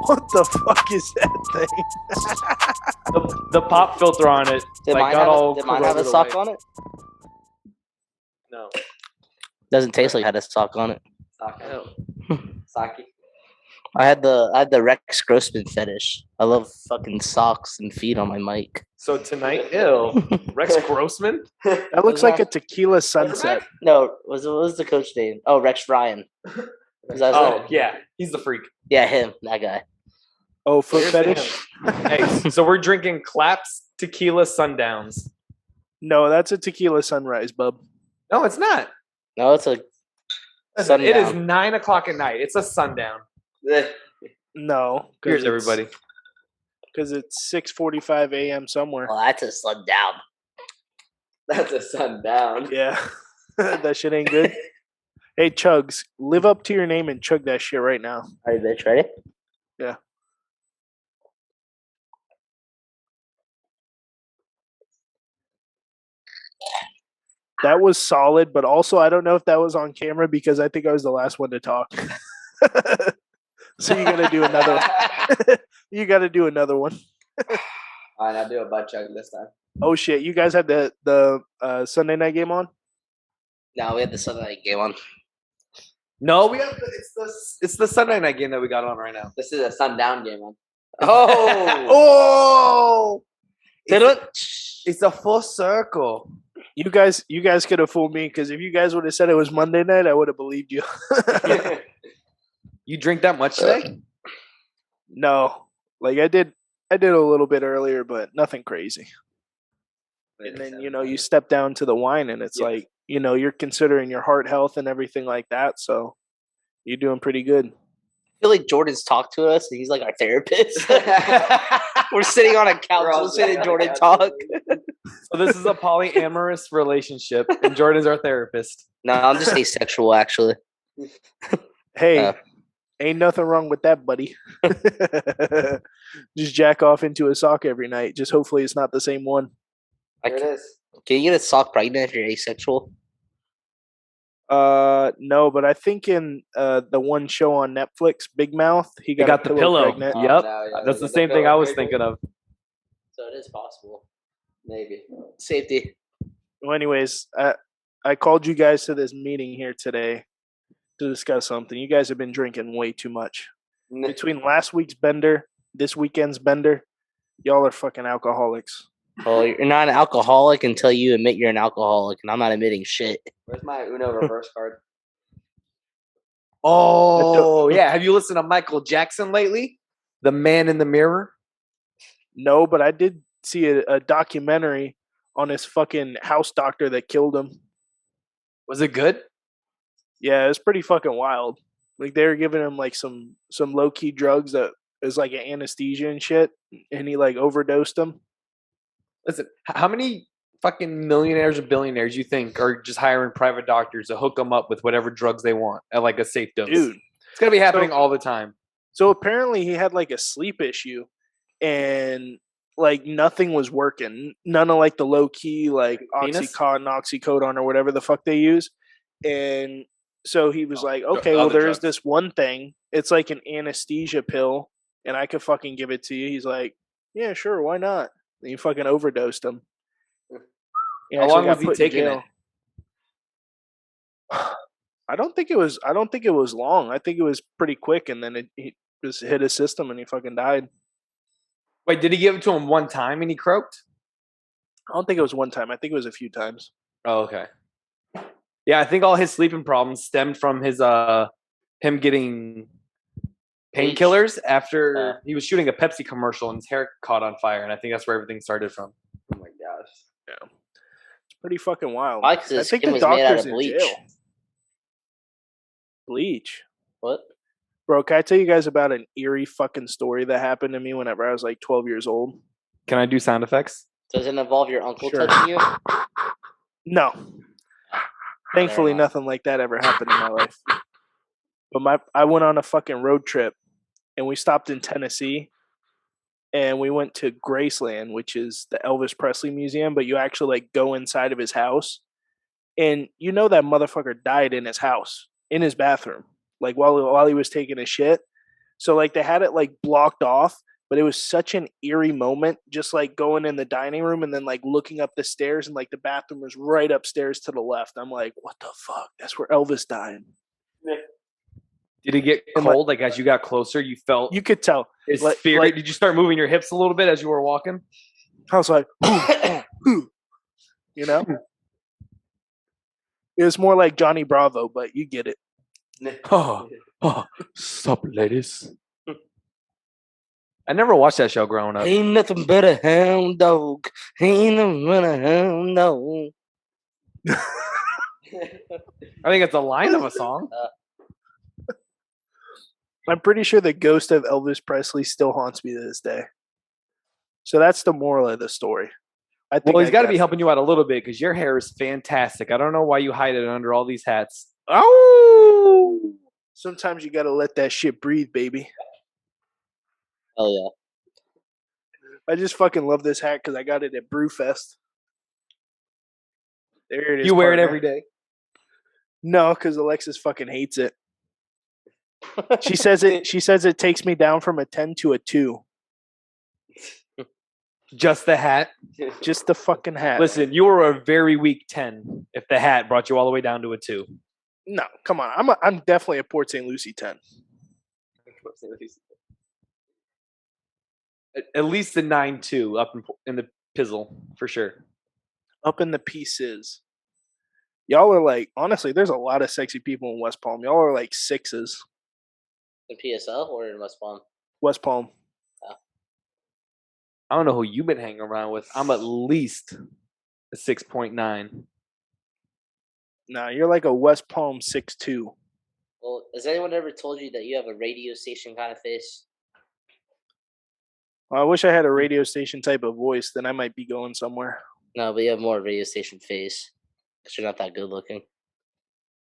What the fuck is that thing? The pop filter on it. Did like, mine have a sock on it? No. Doesn't taste like it had a sock on it. Saki. I had the Rex Grossman fetish. I love fucking socks and feet on my mic. So tonight, Rex Grossman? That looks like a tequila sunset. No, what was the coach name? Oh, Rex Ryan. Yeah, he's the freak. Yeah, him, that guy. Oh, foot fetish? Hey, so we're drinking Claps Tequila Sundowns. No, that's a tequila sunrise, bub. No, it's not. No, it's a sundown. It is 9 o'clock at night. It's a sundown. No. Here's everybody. Because it's 6:45 a.m. somewhere. Well, that's a sundown. That's a sundown. Yeah. That shit ain't good. Hey, Chugs, live up to your name and chug that shit right now. All right, bitch, ready? Yeah. That was solid, but also I don't know if that was on camera because I think I was the last one to talk. So you got to do another one. You got to do another one. All right, I'll do a butt chug this time. Oh, shit. You guys had the Sunday night game on? No, we had the Sunday night game on. No, we have it's the Sunday night game that we got on right now. This is a sundown game, man. Oh! It's a full circle. You guys could have fooled me because if you guys would have said it was Monday night, I would have believed you. You drink that much today? No, like I did a little bit earlier, but nothing crazy. And then you step down to the wine, and it's like you're considering your heart health and everything like that. So you're doing pretty good. I feel like Jordan's talked to us, and he's like our therapist. We're sitting on a couch listening to Jordan talk. So this is a polyamorous relationship, and Jordan's our therapist. No, I'm just asexual, actually. Hey, ain't nothing wrong with that, buddy. Just jack off into a sock every night. Just hopefully it's not the same one. There it is. Can you get a sock pregnant if you're asexual? No, but I think in the one show on Netflix, Big Mouth, he got the pillow. pregnant. Yep, no, yeah, that's the same thing I was thinking of. So it is possible. Maybe. Safety. Well, anyways, I called you guys to this meeting here today to discuss something. You guys have been drinking way too much. Between last week's bender, this weekend's bender, y'all are fucking alcoholics. Well, you're not an alcoholic until you admit you're an alcoholic, and I'm not admitting shit. Where's my Uno reverse card? Oh, yeah. Have you listened to Michael Jackson lately? The Man in the Mirror? No, but I did see a documentary on his fucking house doctor that killed him. Was it good? Yeah, it's pretty fucking wild. Like they were giving him like some low key drugs that is like an anesthesia and shit, and he like overdosed him. Listen, how many fucking millionaires or billionaires you think are just hiring private doctors to hook them up with whatever drugs they want at like a safe dose? Dude, it's gonna be happening all the time. So apparently he had like a sleep issue, and like nothing was working. None of like the low key like Oxycontin, oxycodone, or whatever the fuck they use. And so he was like, okay, well there is this one thing. It's like an anesthesia pill, and I could fucking give it to you. He's like, yeah, sure, why not? And he fucking overdosed him. How long was he taking it? I don't think it was long. I think it was pretty quick, and then he just hit his system, and he fucking died. Wait, did he give it to him one time and he croaked? I don't think it was one time. I think it was a few times. Oh, okay. Yeah, I think all his sleeping problems stemmed from his him getting painkillers after he was shooting a Pepsi commercial and his hair caught on fire, and I think that's where everything started from. Oh my gosh. Yeah. It's pretty fucking wild. Why? Because his skin was made out of bleach. Bleach? What? Bro, can I tell you guys about an eerie fucking story that happened to me whenever I was like 12 years old? Can I do sound effects? Does it involve your uncle Sure. touching you? No. Thankfully, nothing like that ever happened in my life. But I went on a fucking road trip, and we stopped in Tennessee, and we went to Graceland, which is the Elvis Presley Museum, but you actually like go inside of his house, and you know that motherfucker died in his house, in his bathroom, like while he was taking a shit. So like they had it like blocked off, but it was such an eerie moment, just like going in the dining room and then like looking up the stairs, and like the bathroom was right upstairs to the left. I'm like, what the fuck? That's where Elvis died. Did it get cold? Like as you got closer, you felt You could tell. his spirit. like- Did you start moving your hips a little bit as you were walking? I was like, you know, it was more like Johnny Bravo, but you get it. Oh, sup, ladies. I never watched that show growing up. Ain't nothing but a hound dog. Ain't nothing but a hound dog. I think it's a line of a song. I'm pretty sure the ghost of Elvis Presley still haunts me to this day. So that's the moral of the story. I think Well, he's got to be helping you out a little bit because your hair is fantastic. I don't know why you hide it under all these hats. Oh, sometimes you got to let that shit breathe, baby. Hell yeah. I just fucking love this hat because I got it at Brewfest. There it is. You wear it partner. every day. No, because Alexis fucking hates it. She says it. She says it takes me down from a 10 to a 2. Just the hat. Just the fucking hat. Listen, you were a very weak 10 if the hat brought you all the way down to a 2. No, come on. I'm definitely a Port St. Lucie 10. At least a 9-2 up in the pizzle for sure. Up in the pieces. Y'all are like, honestly, there's a lot of sexy people in West Palm. Y'all are like 6s. In PSL or in West Palm? West Palm. I don't know who you've been hanging around with. I'm at least a 6.9. Nah, you're like a West Palm 6'2". Well, has anyone ever told you that you have a radio station kind of face? Well, I wish I had a radio station type of voice. Then I might be going somewhere. No, but you have more radio station face. Because you're not that good looking.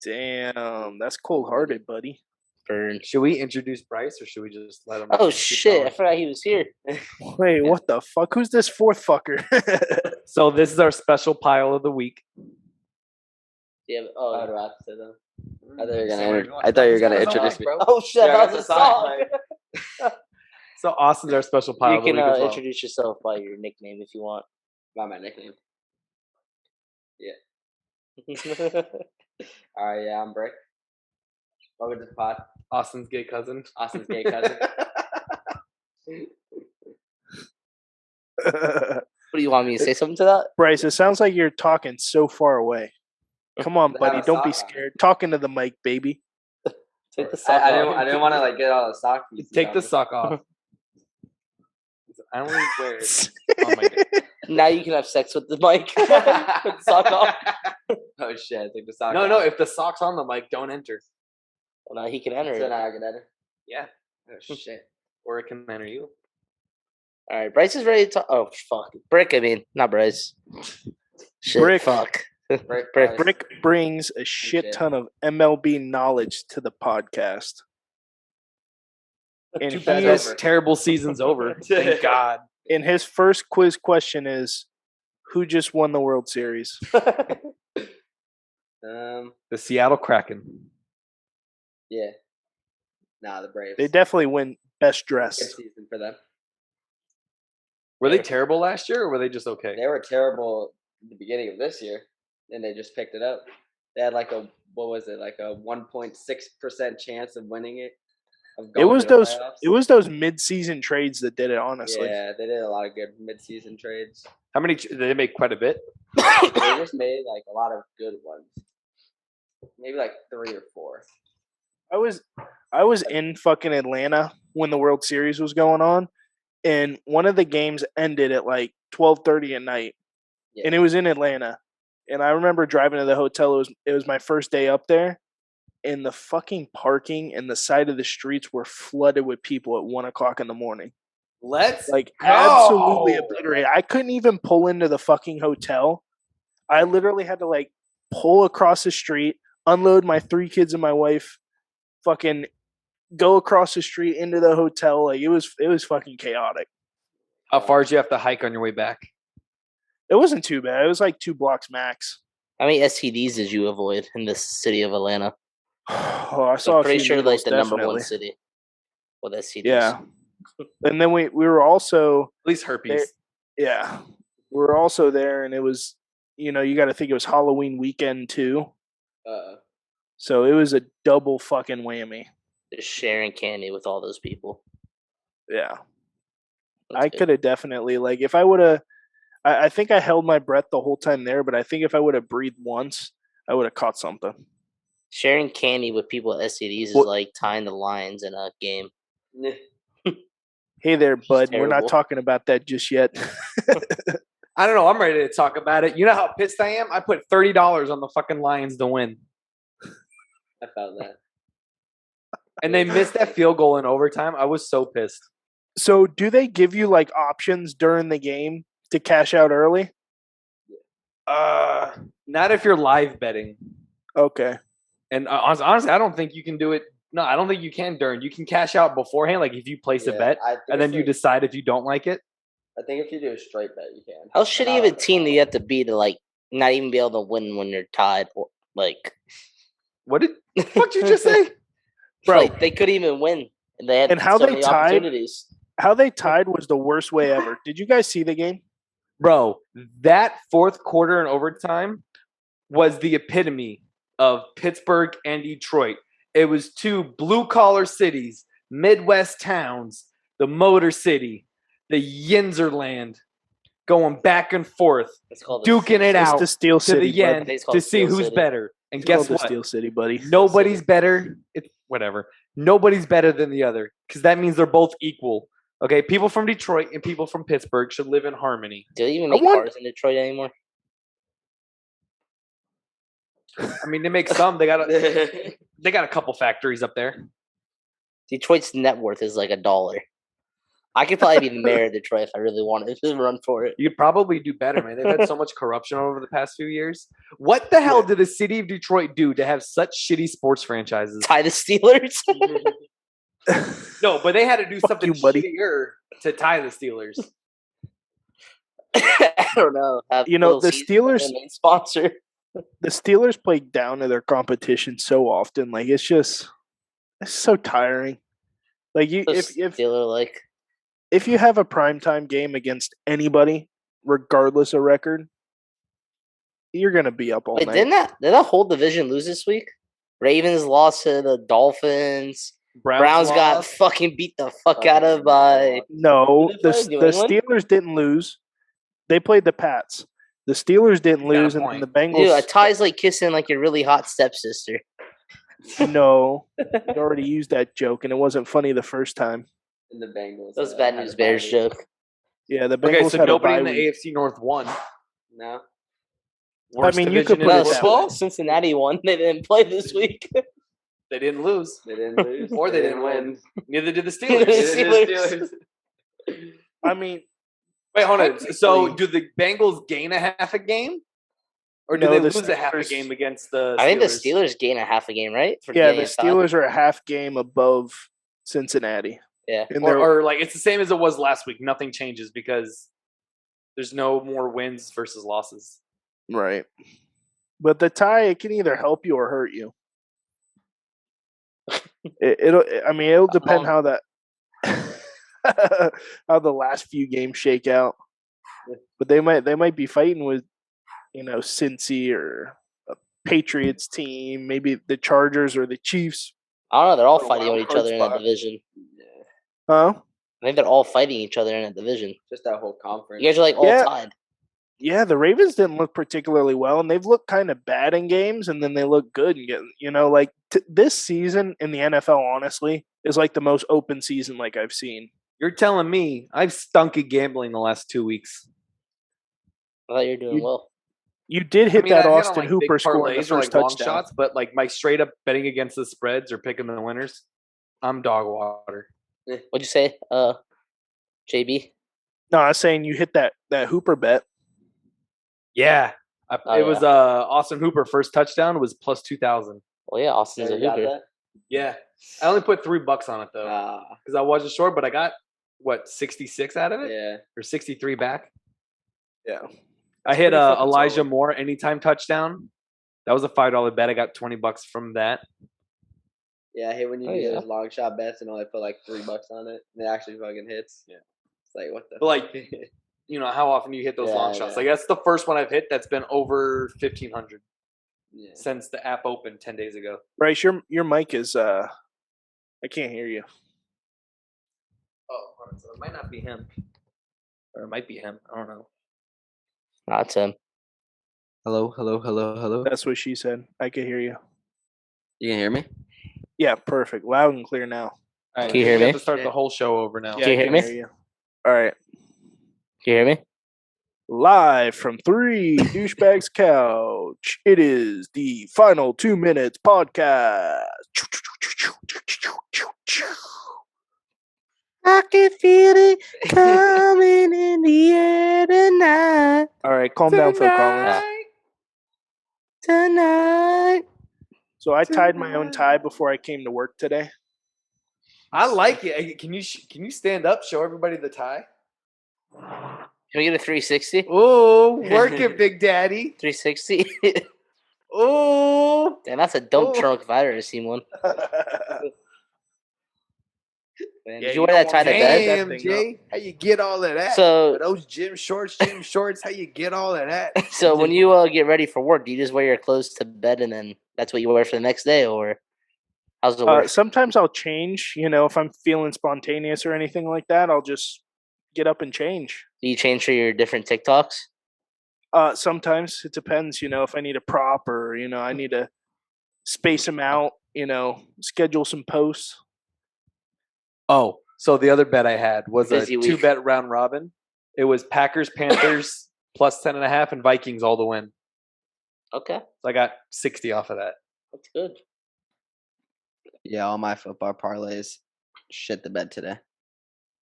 Damn, that's cold-hearted, buddy. Burn. Should we introduce Bryce or should we just let him? Oh keep shit! I going? forgot he was here. Wait, what the fuck? Who's this fourth fucker? So this is our special pile of the week. Yeah. Oh, Oh. do I have to say that? Somewhere I thought you were gonna Somewhere introduce me. bro. Oh shit! Yeah, I got that was the a song, song. So Austin's our special pile You of the can week as well. introduce yourself by your nickname if you want. By my nickname. All right, yeah, I'm Brick. Welcome to the pod. Austin's gay cousin. Austin's gay cousin. What do you want me to say something to that? Bryce, it sounds like you're talking so far away. Come on, I buddy. have a Don't be sock on. scared. Talking to the mic, baby. Take the sock I off. didn't want to like get all the sock pieces. Take on the me. sock off. I don't even wear it. Oh my god. Now you can have sex with the mic. Put the sock off. Oh shit! Take the sock. No, off. no. If the sock's on the mic, don't enter. Well, now he can enter So it. now I can enter. Yeah, Oh shit! or it can enter you. All right, Bryce is ready to talk. Oh fuck, Brick. I mean, not Bryce. Shit, Brick. fuck. Brick. Brick. Brick brings a shit shit. ton of MLB knowledge to the podcast. And Too he bad is, this terrible season's over. Thank God. and his first quiz question is, who just won the World Series? The Seattle Kraken. Yeah. Nah, the Braves. They definitely win best Good dressed. season for them. Were they terrible last year, or were they just okay? They were terrible at the beginning of this year, and they just picked it up. They had like a 1.6% chance of winning it. Of It going was to the those. playoffs. It was those mid-season trades that did it. Honestly, Yeah, they did a lot of good mid-season trades. How many? Did they make quite a bit? They just made like a lot of good ones. Maybe like 3 or 4. I was in fucking Atlanta when the World Series was going on, and one of the games ended at like 12:30 at night, Yeah. and it was in Atlanta. And I remember driving to the hotel. It was my first day up there, and the fucking parking and the side of the streets were flooded with people at 1:00 in the morning. Let's Like go. absolutely obliterated. I couldn't even pull into the fucking hotel. I literally had to like pull across the street, unload my 3 kids and my wife, fucking go across the street into the hotel. Like it was fucking chaotic. How far did you have to hike on your way back? It wasn't too bad. It was like 2 blocks max. How many STDs did you avoid in this city of Atlanta? Oh, I saw I'm a pretty few sure needles, like the number definitely. one city with STDs. Yeah, and then we were also At least herpes. yeah, we were also there, and it was you got to think it was Halloween weekend too, so it was a double fucking whammy. Just sharing candy with all those people. Yeah, That's I good. could have definitely if I would have. I think I held my breath the whole time there, but I think if I would have breathed once, I would have caught something. Sharing candy with people with STDs is like tying the lines in a game. Hey there, bud. We're not terrible. talking about that just yet. I don't know. I'm ready to talk about it. You know how pissed I am? I put $30 on the fucking Lions to win. I felt that. And they missed that field goal in overtime. I was so pissed. So, do they give you options during the game to cash out early? Not if you're live betting. Okay. And honestly, I don't think you can do it. No, I don't think you can during. You can cash out beforehand, like if you place a bet, and then you decide if you don't like it. I think if you do a straight bet, you can. How shitty of a team do you have to be to not even be able to win when you're tied? Or, what did the fuck did you just say, bro? They couldn't even win, and they had how so they many tied. opportunities. How they tied was the worst way ever. Did you guys see the game? Bro, that fourth quarter and overtime was the epitome of Pittsburgh and Detroit. It was two blue-collar cities, Midwest towns, the Motor City, the Yinzerland, going back and forth, duking it out the Steel City, to the end to see who's better. And guess what? The Steel City, buddy. Nobody's better. It's whatever. Nobody's better than the other because that means they're both equal. Okay, people from Detroit and people from Pittsburgh should live in harmony. Do they even make cars in Detroit anymore? I mean, they make some. They got a couple factories up there. Detroit's net worth is like $1. I could probably be the mayor of Detroit if I really wanted to run for it. You could probably do better, man. They've had so much corruption over the past few years. What the hell did the city of Detroit do to have such shitty sports franchises? Tie the Steelers? No, but they had to do something shittier to tie the Steelers. I don't know. The Steelers main sponsor. The Steelers play down to their competition so often. It's so tiring. If you have a primetime game against anybody, regardless of record, you're gonna be up all night. Did that whole division lose this week? Ravens lost to the Dolphins. Browns got fucking beat the fuck out of by. No, the Steelers didn't lose. They played the Pats. The Steelers didn't lose, and the Bengals. Dude, a tie's like kissing your really hot stepsister. No, you already used that joke, and it wasn't funny the first time. And the Bengals. That was bad news Bears joke. Yeah, the Bengals. Okay, so nobody in the AFC North won. No. Worst you could put football. Cincinnati won. They didn't play this week. They didn't lose. They didn't lose. Or they didn't win. Neither did the Steelers. I mean, wait, hold on. So, do the Bengals gain a half a game, or do they lose a half a game against the Steelers? I think the Steelers gain a half a game, right? The Steelers are a half game above Cincinnati. Yeah, or it's the same as it was last week. Nothing changes because there's no more wins versus losses. Right. But the tie, it can either help you or hurt you. It'll depend how the last few games shake out. But they might be fighting with, Cincy or a Patriots team, maybe the Chargers or the Chiefs. I don't know. They're all fighting with each other in that division. Huh? I think they're all fighting each other in that division. Just that whole conference. You guys are all tied. Yeah, the Ravens didn't look particularly well, and they've looked kind of bad in games, and then they look good. And this season in the NFL, honestly, is the most open season I've seen. You're telling me I've stunk at gambling the last 2 weeks. I thought you're doing well. You did hit that Austin Hooper score in the first touchdown. Shots, but my straight up betting against the spreads or picking the winners, I'm dog water. What'd you say, JB? No, I was saying you hit that Hooper bet. Yeah. It was Austin Hooper first touchdown was plus 2,000. Well, yeah, Austin's a Hooper. Yeah. I only put $3 on it though. Because I wasn't sure, but I got 66 out of it? Yeah. Or 63 back? Yeah. I hit pretty fucking Elijah solid. Moore anytime touchdown. That was a $5 bet. I got $20 from that. Yeah, I hate when you Oh, do yeah. those long shot bets and only put like $3 on it, and it actually fucking hits. Yeah. It's like what the. But like, you know how often you hit those Yeah, long shots. yeah. Like that's the first one I've hit that's been over 1,500 Yeah. since the app opened 10 days ago. Bryce, your mic is I can't hear you. Oh, so it might not be him, or it might be him. I don't know. That's him. Hello. That's what she said. I can hear you. You can hear me? Yeah, perfect. Loud and clear now. All right, Can you so hear we me? have to start the whole show over now. Yeah, Can you I hear can me? you. All right. Can you hear me? Live from 3 Douchebags Couch. It is the final 2 minutes podcast. I can feel it coming in the air tonight. All right, calm down, Phil Collins. Tonight. So I tied my own tie before I came to work today. I like it. Can you stand up? Show everybody the tie. Can we get a 360? Oh, work it, Big Daddy. 360? Oh, Damn, that's a dump Oh. trunk if I ever seen one. Man, Yeah, did you you wear that don't tie to want bed? that damn, thing Jay. How you get all of that? So, Those gym shorts, how you get all of that? so when you get ready for work, do you just wear your clothes to bed and then that's what you wear for the next day, or how's it work? Sometimes I'll change, if I'm feeling spontaneous or anything like that, I'll just get up and change. Do you change for your different TikToks? Sometimes it depends, if I need a prop or, I need to space them out, schedule some posts. Oh, so the other bet I had was Busy a week. 2-bet round robin. It was Packers, Panthers plus 10.5, and Vikings all to win. Okay, So I got 60 off of that. that's good. Yeah, all my football parlays shit the bed today.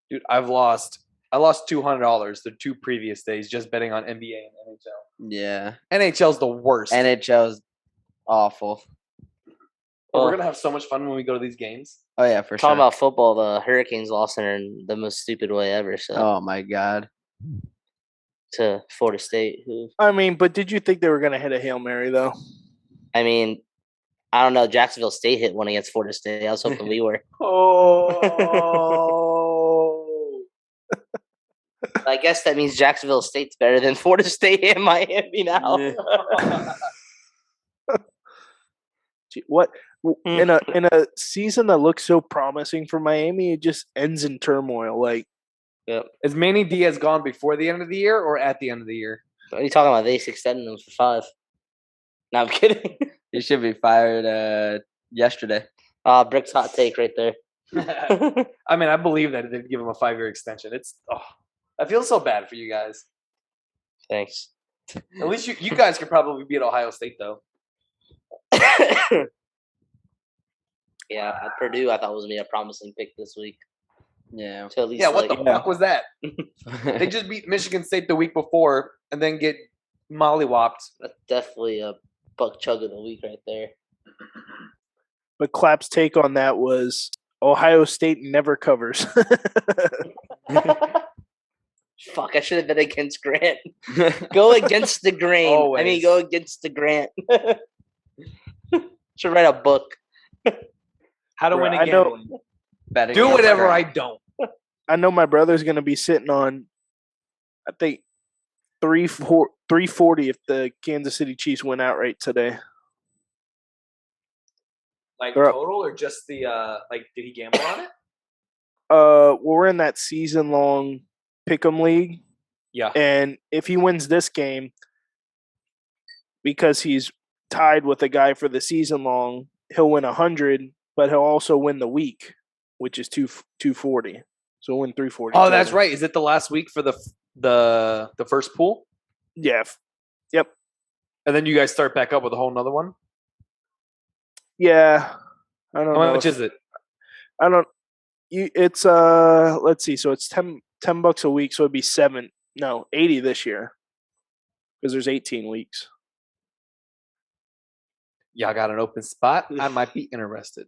Dude, I lost $200 the 2 previous days just betting on NBA and NHL. Yeah. NHL's the worst. NHL's awful. But we're Well, gonna have so much fun when we go to these games. Oh yeah, for talking sure. about football, the Hurricanes lost in the most stupid way ever. So Oh my god. to Florida State, who I mean, but did you think they were going to hit a Hail Mary, though? I mean, I don't know. Jacksonville State hit one against Florida State. I was hoping we were. Oh. I guess that means Jacksonville State's better than Florida State and Miami now. Gee, what? In a season that looks so promising for Miami, it just ends in turmoil. Like, Is Manny Diaz gone before the end of the year or at the end of the year? What are you talking about? They extended them for 5. No, I'm kidding. He should be fired yesterday. Brick's hot take right there. I mean, I believe that they'd give him a 5-year extension. I feel so bad for you guys. Thanks. At least you guys could probably beat Ohio State, though. Yeah, at Purdue, I thought was gonna be a promising pick this week. Yeah. To at least Yeah, what like, the fuck was that? They just beat Michigan State the week before and then get mollywopped. that's definitely a buck chug of the week right there. but Clap's take on that was Ohio State never covers. Fuck, I should have been against Grant. Go against the grain. I mean, Always. go against the Grant. Should write a book. How to Bro, win I a know- gambling. Betting Do on whatever Grant. I don't. I know my brother's going to be sitting on, I think, 340 if the Kansas City Chiefs win outright today. Like They're up. total or just the did he gamble on it? Well, we're in that season-long pick'em league, Yeah. and if he wins this game, because he's tied with a guy for the season-long, he'll win 100, but he'll also win the week, which is 240. So he'll win 340. Oh, that's total. right. Is it the last week for the first pool? Yeah. Yep. And then you guys start back up with a whole nother one? Yeah. I don't How know. much is it? I don't. It's let's see. So it's $10 a week. So it'd be 80 this year because there's 18 weeks. Y'all got an open spot. I might be interested.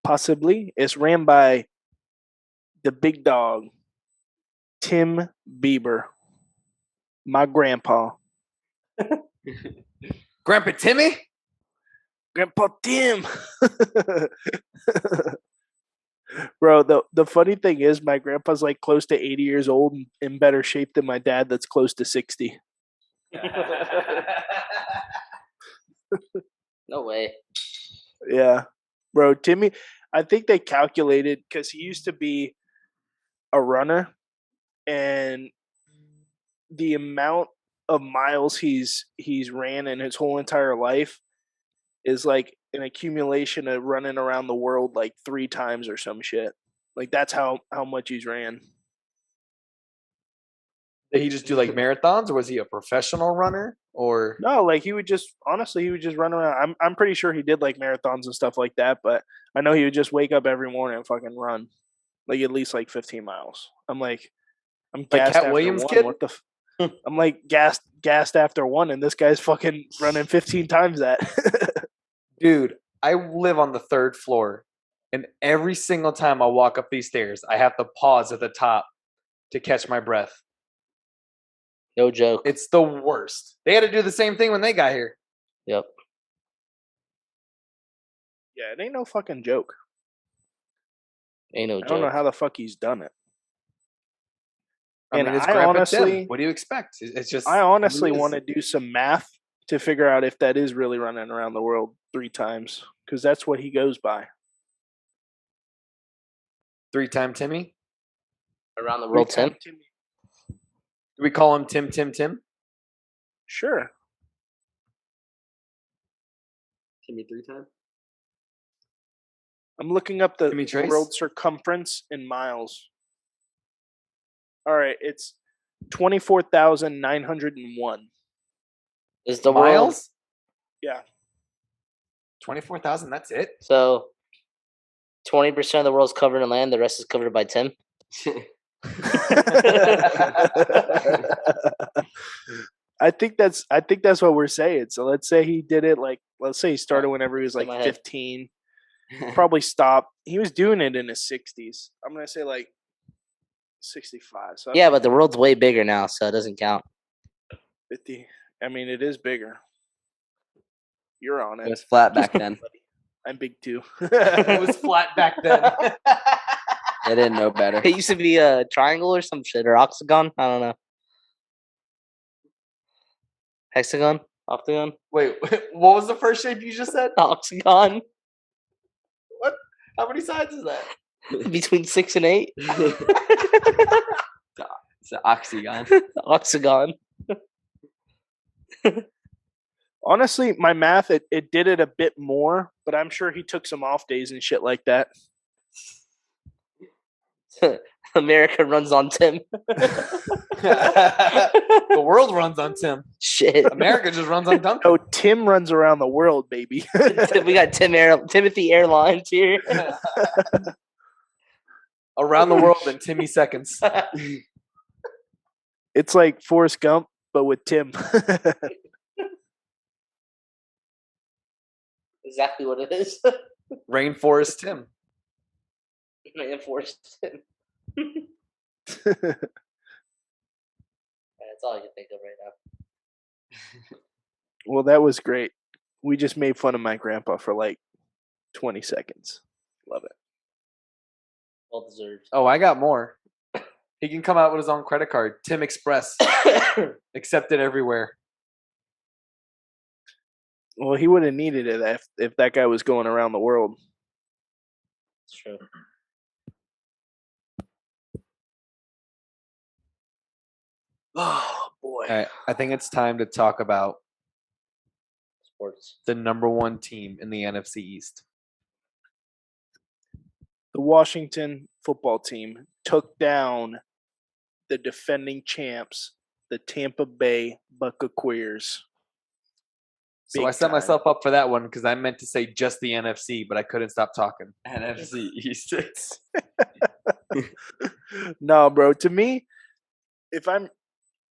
Possibly. It's ran by the big dog, Tim Bieber. My grandpa. Grandpa Timmy? Grandpa Tim. Bro, the funny thing is my grandpa's like close to 80 years old and in better shape than my dad that's close to 60. No way. Yeah. Bro, Timmy, I think they calculated because he used to be a runner and the amount of miles he's ran in his whole entire life is like an accumulation of running around the world like 3 times or some shit. Like that's how much he's ran. Did he just do like marathons, or was he a professional runner? Or No, like he would just run around. I'm pretty sure he did like marathons and stuff like that, but I know he would just wake up every morning and fucking run, like at least like 15 miles. I'm like gassed Cat after Williams one. kid? What the? I'm like gassed after one, and this guy's fucking running 15 times that. Dude, I live on the 3rd floor, and every single time I walk up these stairs, I have to pause at the top to catch my breath. No joke. It's the worst. They had to do the same thing when they got here. Yep. Yeah, it ain't no fucking joke. Ain't no I don't know joke. how the fuck he's done it. I And mean, it's I Grandpa honestly- Tim. What do you expect? It's just. I honestly who he is. want to do some math to figure out if that is really running around the world 3 times, because that's what he goes by. 3-time Timmy. Around the world, Tim. Do we call him Tim Tim Tim? Sure. Timmy 3-time. I'm looking up the Timmy Trace? world circumference in miles. All right, it's 24,901. Is the world Miles? Yeah. 24,000. That's it. so 20% of the world's covered in land, the rest is covered by Tim? I think that's what we're saying. So let's say he did it let's say he started whenever he was like In my head. 15. Probably stopped. He was doing it in his 60s. I'm gonna say like 65. So Yeah, but the world's way bigger now, so it doesn't count. 50. I mean, it is bigger. You're on It it. was flat back then. I'm big too. It was flat back then. They didn't know better. It used to be a triangle or some shit, or octagon. I don't know. Hexagon? Octagon? Wait, what was the first shape you just said? Octagon? How many sides is that? Between 6 and 8? It's an oxygon. Octagon. Honestly, my math it did it a bit more, but I'm sure he took some off days and shit like that. America runs on Tim. The world runs on Tim. Shit. America just runs on Duncan. Oh, Tim runs around the world, baby. We got Timothy Airlines here. Around the world in Timmy seconds. It's like Forrest Gump, but with Tim. Exactly what it is. Rainforest Tim. Man, Forrest Tim. That's all I can think of right now. Well, that was great. We just made fun of my grandpa for like 20 seconds. Love it. Well deserved. Oh, I got more. He can come out with his own credit card. Tim Express. Accepted everywhere. Well, he would have needed it if that guy was going around the world. It's true. Oh, boy. All right, I think it's time to talk about Sports. the number 1 team in the NFC East. The Washington football team took down the defending champs, the Tampa Bay Buccaneers. So Big I set time. myself up for that one because I meant to say just the NFC, but I couldn't stop talking. NFC East. No, bro. To me, if I'm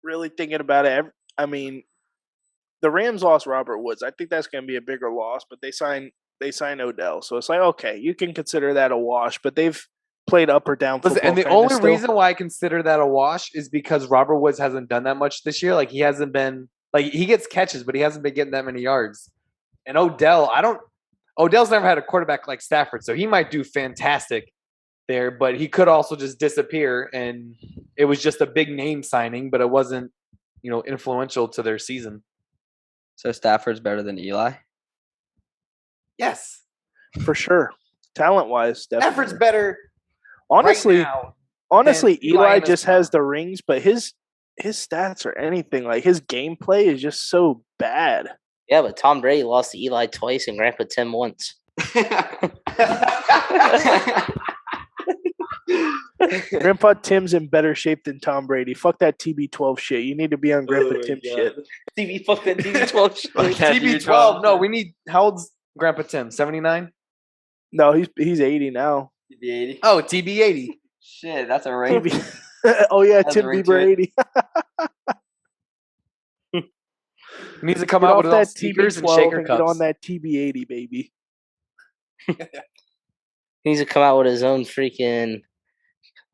really thinking about it, I mean, the Rams lost Robert Woods. I think that's going to be a bigger loss, but they signed Odell. So it's like, okay, you can consider that a wash, but they've played up or down football. And the only reason why I consider that a wash is because Robert Woods hasn't done that much this year. Like he hasn't been like he gets catches, but he hasn't been getting that many yards. And Odell's never had a quarterback like Stafford, so he might do fantastic there, but he could also just disappear. And it was just a big name signing, but it wasn't, influential to their season. So Stafford's better than Eli? Yes. For sure. Talent-wise, definitely. Stafford's better. Honestly, Eli just has the the rings, but his stats are anything. Like, his gameplay is just so bad. Yeah, but Tom Brady lost to Eli twice and Grandpa Tim once. Grandpa Tim's in better shape than Tom Brady. Fuck that TB12 shit. You need to be on Grandpa Tim shit. Fuck that TB12 shit. TB12. No, we need. How old's Grandpa Tim? 79? No, he's 80 now. TB80. Oh, TB80. Shit, that's a ring. Oh yeah, That's Tim a ring Bieber to it. 80. He needs to come Get out off with his own that sneakers and TB12 shaker and cups. get on that TB80, baby. He needs to come out with his own freaking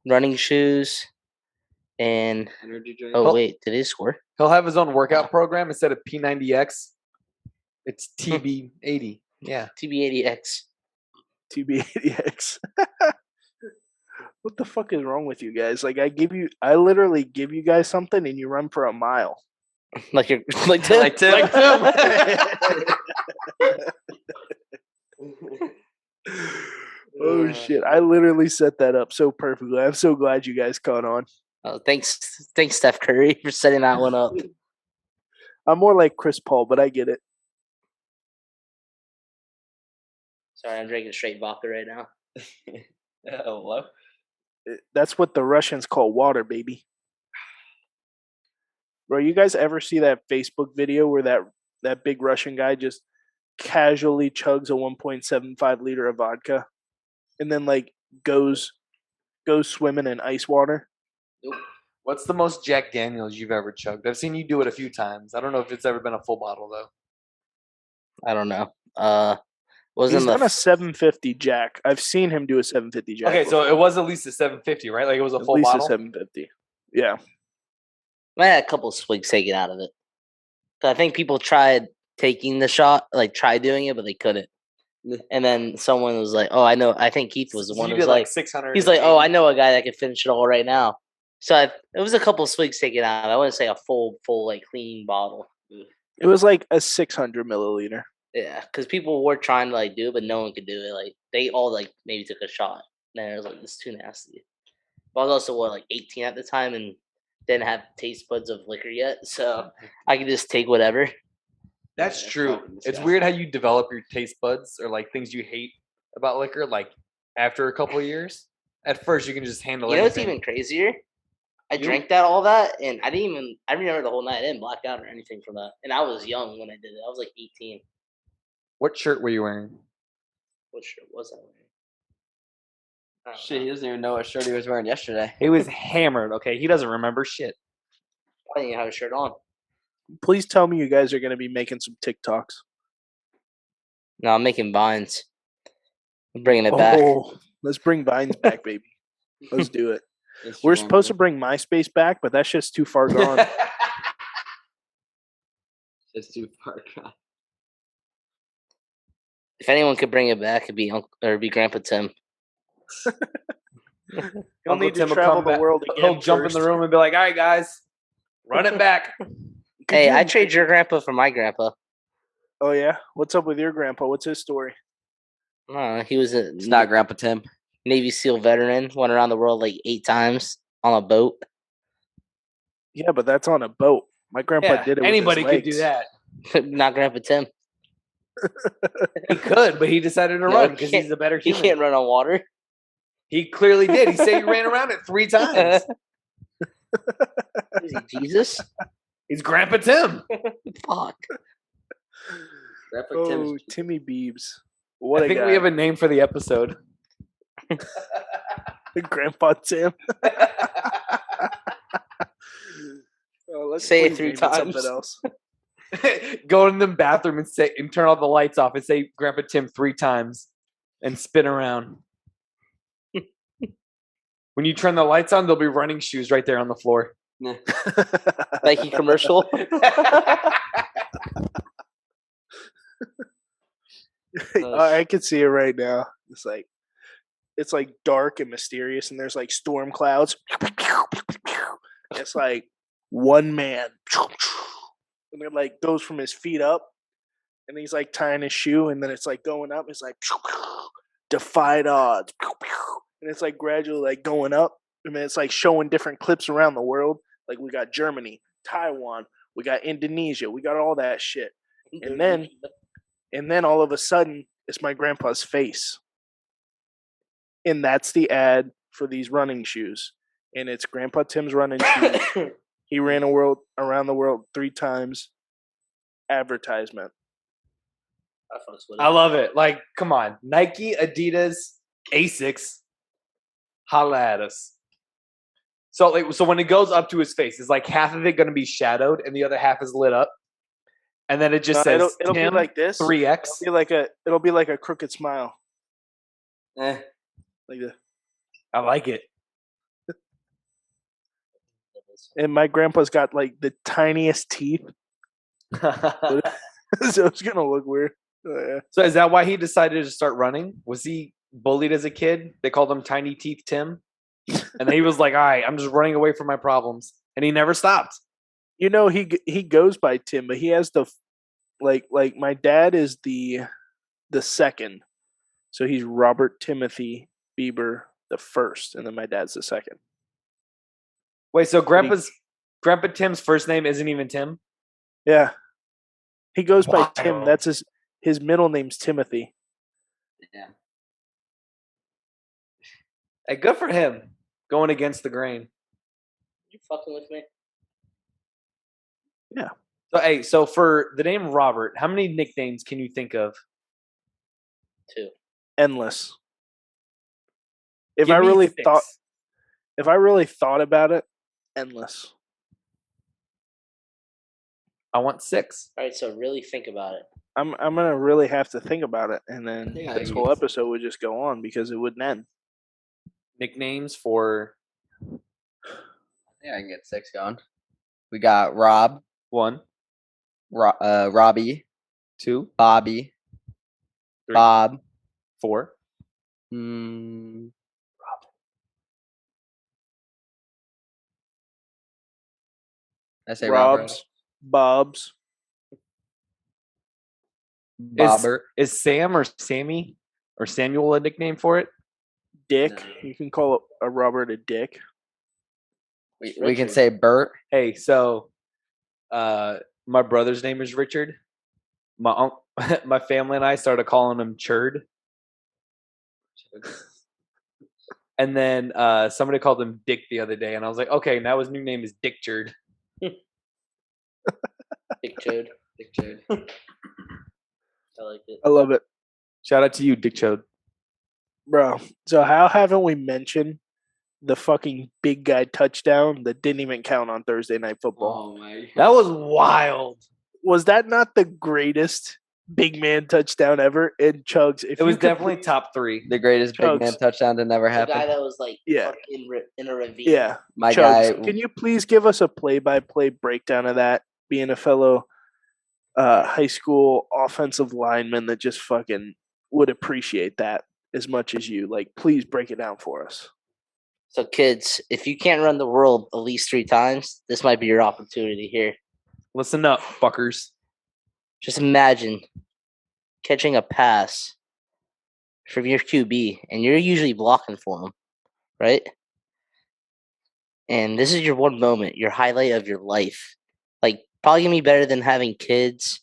running shoes. And Energy drink. oh wait, did he score? He'll have his own workout program instead of P90X. It's TB80. Yeah. TB80X. TB80X. What the fuck is wrong with you guys? Like, I literally give you guys something and you run for a mile. Like you're like Tim. Like Tim. Oh shit! I literally set that up so perfectly. I'm so glad you guys caught on. Oh, thanks, Steph Curry, for setting that one up. I'm more like Chris Paul, but I get it. Sorry, I'm drinking straight vodka right now. Hello. That's what the Russians call water, baby. Bro, you guys ever see that Facebook video where that big Russian guy just casually chugs a 1.75 liter of vodka and then like goes swimming in ice water? Nope. What's the most Jack Daniels you've ever chugged? I've seen you do it a few times. I don't know if it's ever been a full bottle though. I don't know. He's done a 750 Jack. I've seen him do a 750 Jack. Okay, so it was at least a 750, right? Like it was a full at least bottle. a 750. Yeah. I had a couple swigs taken out of it. I think people tried taking the shot, like tried doing it, but they couldn't. And then someone was like, "Oh, I know." I think Keith was the one who was like 600. He's like, "Oh, I know a guy that can finish it all right now." So it was a couple swigs taken out. I wouldn't say a full like clean bottle. It was like a 600 milliliter. Yeah, because people were trying to like do it, but no one could do it. Like they all like maybe took a shot. And it was like, "This is too nasty." But I was also like 18 at the time and didn't have taste buds of liquor yet, so I could just take whatever. That's true. It's weird how you develop your taste buds or like things you hate about liquor. Like after a couple of years, at first you can just handle it. You know what's even crazier? I drank all that, and I remember the whole night. I didn't black out or anything from that. And I was young when I did it. I was like 18. What shirt were you wearing? What shirt was I wearing? Shit, he doesn't even know what shirt he was wearing yesterday. He was hammered. Okay, he doesn't remember shit. I didn't even have a shirt on. Please tell me you guys are going to be making some TikToks. No, I'm making vines. I'm bringing it back. Let's bring Vines back, baby. Let's do it. We're supposed to bring MySpace back, but that's just too far gone. It's too far gone. If anyone could bring it back, it'd be Grandpa Tim. He'll need to travel the world again. He'll jump in the room and be like, "All right, guys, run it back." Hey, I trade your grandpa for my grandpa. Oh yeah, what's up with your grandpa? What's his story? He was a It's not Grandpa Tim. Navy SEAL veteran. Went around the world like 8 times on a boat. Yeah, but that's on a boat. My grandpa did it. Anybody with his could do legs. that. Not Grandpa Tim. He could, but he decided to run because he's a better He human. can't run on water. He clearly did. He said he ran around it 3 times. Is he Jesus? He's Grandpa Tim. Fuck. Grandpa Tim's Oh, Timmy Beebs. What I think we have a name for the episode. Grandpa Tim. Let's Say it please 3 name times. Something else. Go in the bathroom and turn all the lights off and say Grandpa Tim 3 times and spin around. When you turn the lights on, there'll be running shoes right there on the floor. Nike commercial. I can see it right now. It's like dark and mysterious, and there's like storm clouds. It's like one man, and it like goes from his feet up, and he's like tying his shoe, and then it's like going up. It's like defied odds, and it's like gradually like going up, and then it's like showing different clips around the world. Like we got Germany, Taiwan, we got Indonesia, we got all that shit, and then all of a sudden it's my grandpa's face. And that's the ad for these running shoes. And it's Grandpa Tim's running shoes. He ran around the world 3 times. Advertisement. I love it. Like, come on. Nike, Adidas, Asics, holla at us. So when it goes up to his face, is like half of it going to be shadowed and the other half is lit up? And then it just says it'll be like this. 3X. It'll be like a crooked smile. Like that. I like it. And my grandpa's got like the tiniest teeth. So it's gonna look weird. Yeah. So is that why he decided to start running? Was he bullied as a kid? They called him Tiny Teeth Tim. And then he was like, all right, I'm just running away from my problems. And he never stopped. You know, he goes by Tim, but he has the like my dad is the second. So he's Robert Timothy Bieber the first, and then my dad's the second. Wait, so Grandpa Tim's first name isn't even Tim? Yeah. He goes by Tim. That's his middle name's Timothy. Yeah. Hey, good for him. Going against the grain. You fucking with me? Yeah. So for the name Robert, how many nicknames can you think of? 2. Endless. If I really thought about it, endless. I want 6. All right, so really think about it. I'm gonna really have to think about it, and then this whole episode would just go on because it wouldn't end. Nicknames for. Yeah, I can get 6 going. We got Rob, 1, Robbie, 2, Bobby, 3, Bob, 4. I say Robert. Rob's, Bob's. Bobbert. Is Sam or Sammy or Samuel a nickname for it? Dick. No. You can call a Robert a dick. We can say Bert. Hey, so my brother's name is Richard. My family and I started calling him Churd. And then somebody called him Dick the other day, and I was like, okay, now his new name is Dick Churd. Dick Chode. Dick Chode. I like it. I love it, Shout out to you, Dick Chode. bro. So how haven't we mentioned the fucking big guy touchdown that didn't even count on Thursday Night Football? Oh my. That was wild. Was that not the greatest big man touchdown ever? And Chugs, if It was you could definitely please- top 3. The greatest big Chugs. man touchdown to never The happen. guy that was like Yeah. fucking in a ravine. Yeah, My Chugs, guy. can you please give us a play-by-play breakdown of that? Being a fellow high school offensive lineman that just fucking would appreciate that as much as you. Like, please break it down for us. So kids, if you can't run the world at least 3 times, this might be your opportunity here. Listen up, fuckers. Just imagine catching a pass from your QB, and you're usually blocking for him, right? And this is your one moment, your highlight of your life. Like, probably gonna be better than having kids,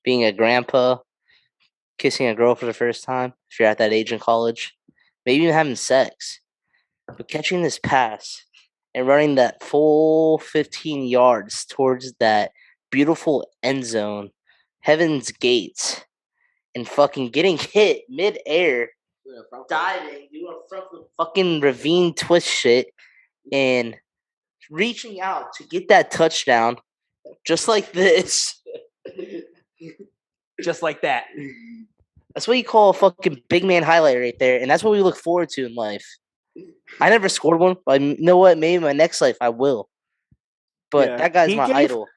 being a grandpa, kissing a girl for the first time, if you're at that age in college, maybe even having sex. But catching this pass and running that full 15 yards towards that beautiful end zone, heaven's gates, and fucking getting hit mid-air, diving, doing a front flip, fucking ravine twist shit, and reaching out to get that touchdown, just like this. Just like that. That's what you call a fucking big man highlight right there, and that's what we look forward to in life. I never scored one, but you know what? Maybe in my next life I will. But Yeah, that guy's my idol.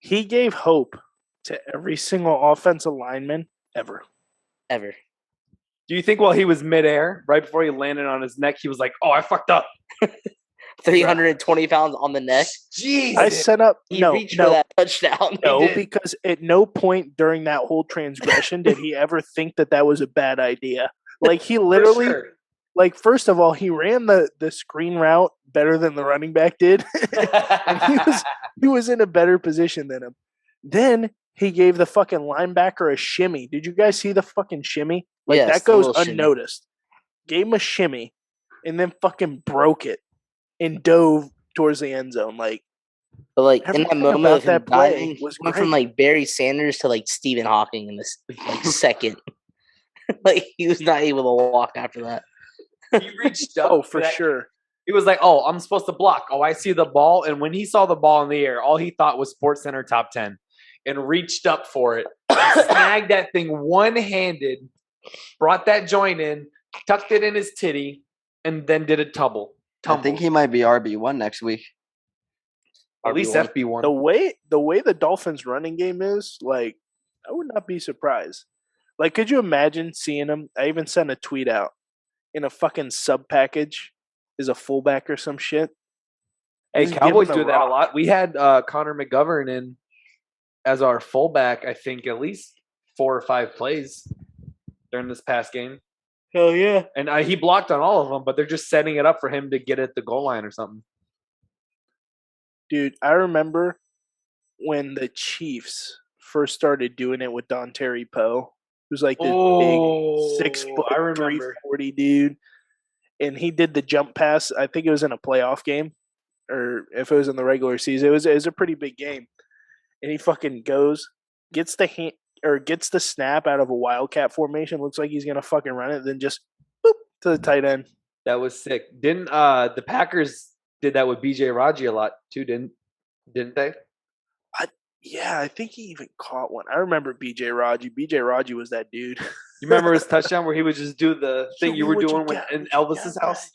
He gave hope to every single offensive lineman ever. Do you think while he was midair, right before he landed on his neck, he was like, "Oh, I fucked up." 320 pounds on the neck. Jeez. I set up He reached for that touchdown. No, because at no point during that whole transgression did he ever think that was a bad idea. Like he literally, like first of all, he ran the screen route better than the running back did, and he was in a better position than him. Then he gave the fucking linebacker a shimmy. Did you guys see the fucking shimmy? Like Yes, that goes shimmy. unnoticed. Gave him a shimmy, and then fucking broke it and dove towards the end zone. Like. But like in that moment of him diving, was went from like Barry Sanders to like Stephen Hawking in this like second. Like he was not able to walk after that. He reached up. Oh, for sure. He was like, "Oh, I'm supposed to block. Oh, I see the ball." And when he saw the ball in the air, all he thought was Sports Center top 10, and reached up for it, snagged that thing one-handed, brought that joint in, tucked it in his titty, and then did a tumble. I think he might be RB1 next week. At least FB1. The way the Dolphins running game is, like, I would not be surprised. Like, could you imagine seeing him? I even sent a tweet out in a fucking sub package as a fullback or some shit. Hey, Cowboys do that a lot. We had Connor McGovern in as our fullback, I think, at least 4 or 5 plays during this past game. Hell yeah. And he blocked on all of them, but they're just setting it up for him to get at the goal line or something. Dude, I remember when the Chiefs first started doing it with Don Terry Poe. He was like this big 6 foot, 340 dude. And he did the jump pass. I think it was in a playoff game. Or if it was in the regular season. It was a pretty big game. And he fucking gets the snap out of a wildcat formation. Looks like he's gonna fucking run it, then just boop to the tight end. That was sick. Didn't the Packers did that with BJ Raji a lot too, didn't they? Yeah, I think he even caught one. I remember BJ Raji. BJ Raji was that dude. You remember his touchdown where he would just do the thing you were doing in Elvis's house?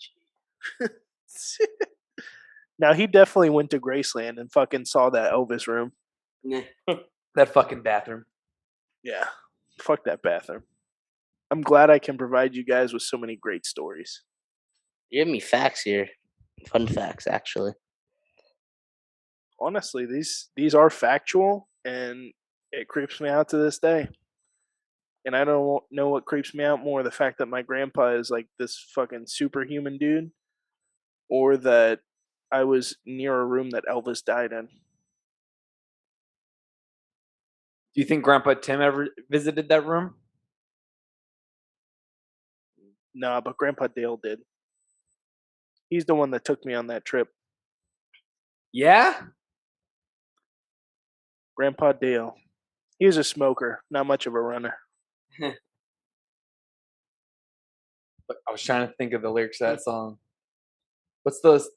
Now he definitely went to Graceland and fucking saw that Elvis room. That fucking bathroom. Yeah. Fuck that bathroom. I'm glad I can provide you guys with so many great stories. You give me facts here. Fun facts, actually. Honestly, these are factual, and it creeps me out to this day. And I don't know what creeps me out more, the fact that my grandpa is like this fucking superhuman dude, or that I was near a room that Elvis died in. Do you think Grandpa Tim ever visited that room? Nah, but Grandpa Dale did. He's the one that took me on that trip. Yeah? Grandpa Dale. He was a smoker, not much of a runner. I was trying to think of the lyrics to that song.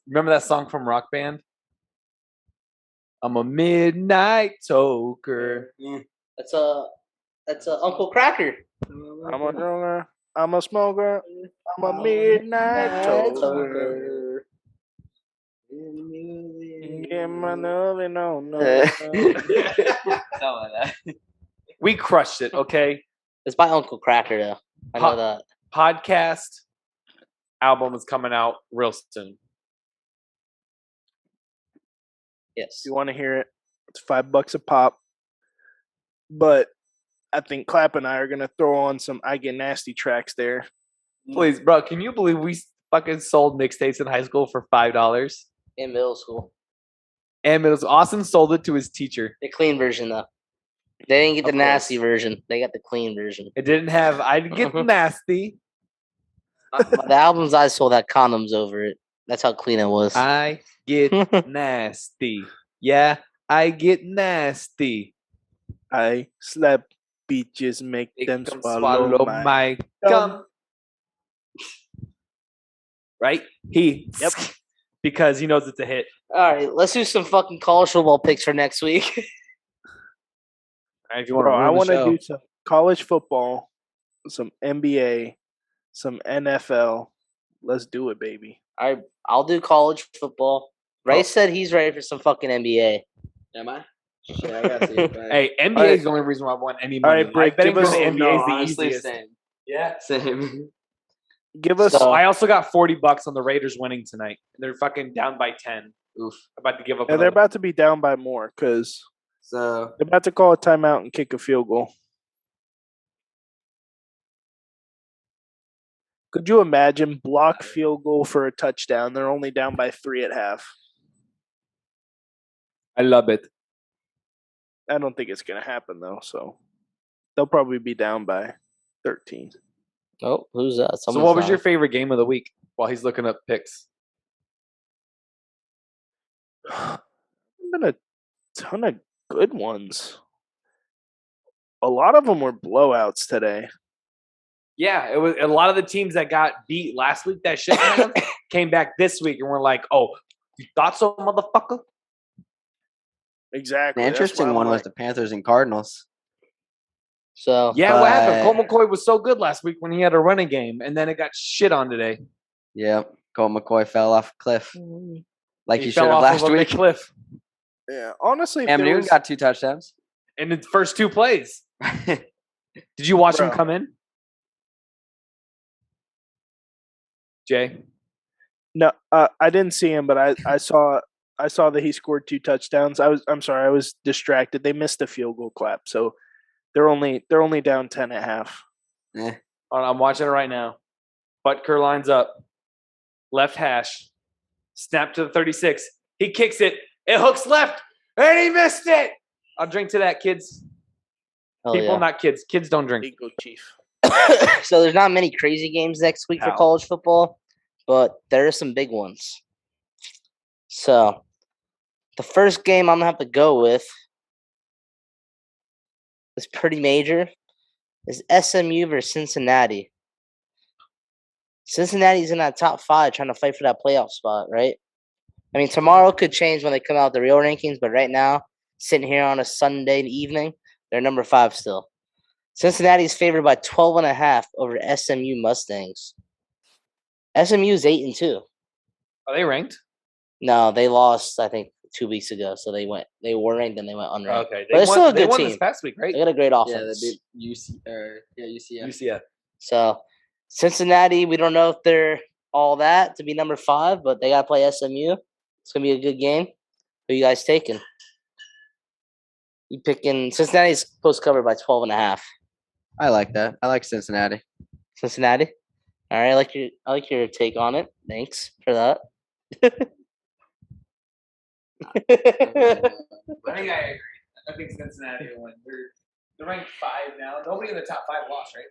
Remember that song from Rock Band? I'm a midnight toker. That's Uncle Cracker. I'm a drummer. I'm a smoker. I'm a midnight toker. Get my loving on. We crushed it, okay? It's by Uncle Cracker, though. I know that. Podcast album is coming out real soon. Yes. If you want to hear it, it's $5 a pop. But I think Clap and I are gonna throw on some I Get Nasty tracks there. Please, bro, can you believe we fucking sold mixtapes in high school for $5? In middle school. And Austin sold it to his teacher. The clean version, though. They didn't get the nasty version. They got the clean version. It didn't have I'd Get Nasty. The albums I sold had condoms over it. That's how clean it was. I Get Nasty. Yeah, I Get Nasty. I slap bitches, make them swallow my gum. Right? Yep. Because he knows it's a hit. All right, let's do some fucking college football picks for next week. If you want I want to do some college football, some NBA, some NFL. Let's do it, baby. I'll do college football. Rice said he's ready for some fucking NBA. Am I? Shit, I gotta see it back. Hey, NBA Alright. is the only reason why I want any All money. right, Brick, betting give for us- the Oh, NBA is the honestly, easiest. same. Yeah. Same. Give us. So- I also got $40 on the Raiders winning tonight. They're fucking down by 10. Oof. About to give up. Yeah, they're another- about to be down by more because So they're about to call a timeout and kick a field goal. Could you imagine block field goal for a touchdown? They're only down by 3 at half. I love it. I don't think it's going to happen though. So they'll probably be down by 13. Oh, who's that? So, what was your favorite game of the week? While he's looking up picks, Been a ton of good ones. A lot of them were blowouts today. yeah, it was a lot of the teams that got beat last week. That shit came back this week, and we're like, "Oh, you thought so, motherfucker?" Exactly. The That's why interesting I'm one was like- the Panthers and Cardinals. So Yeah, what happened? Colt But- McCoy was so good last week when he had a running game, and then it got shit on today. Yep. Colt McCoy fell off a cliff. Like he should have fell off last of a big week. cliff Yeah, honestly, if Cam there Newton was- got 2 touchdowns. in the first 2 plays. Did you watch him Bro. come in, Jay? No, I didn't see him, but I saw that he scored 2 touchdowns. I'm sorry, I was distracted. They missed a field goal clap, so they're only down 10 at half. Eh. Hold on, I'm watching it right now. Butker lines up, left hash, snap to the 36. He kicks it. It hooks left, and he missed it. I'll drink to that, kids. hell People, yeah. not kids. Kids don't drink. Big go Chief. So there's not many crazy games next week for How? college football, but there are some big ones. So the first game I'm gonna have to go with is pretty major. Is SMU versus Cincinnati. Cincinnati's in that top 5 trying to fight for that playoff spot, right? I mean, tomorrow could change when they come out with the real rankings, but right now, sitting here on a Sunday evening, they're number 5 still. Cincinnati's favored by 12.5 over SMU Mustangs. SMU's 8-2. Are they ranked? No, they lost, I think, 2 weeks ago. So they were ranked, then they went unranked. Okay, But it's still a they good won team. this past week, right? They got a great yeah, offense. they beat UCF. UCF. So Cincinnati, we don't know if they're all that to be number 5, but they got to play SMU. It's gonna be a good game. Who you guys taking? You picking Cincinnati's post cover by 12.5. I like that. I like Cincinnati. Cincinnati. All right, I like your take on it. Thanks for that. I think I agree. I think Cincinnati will win. They're ranked 5 now. Nobody in the top 5 lost, right?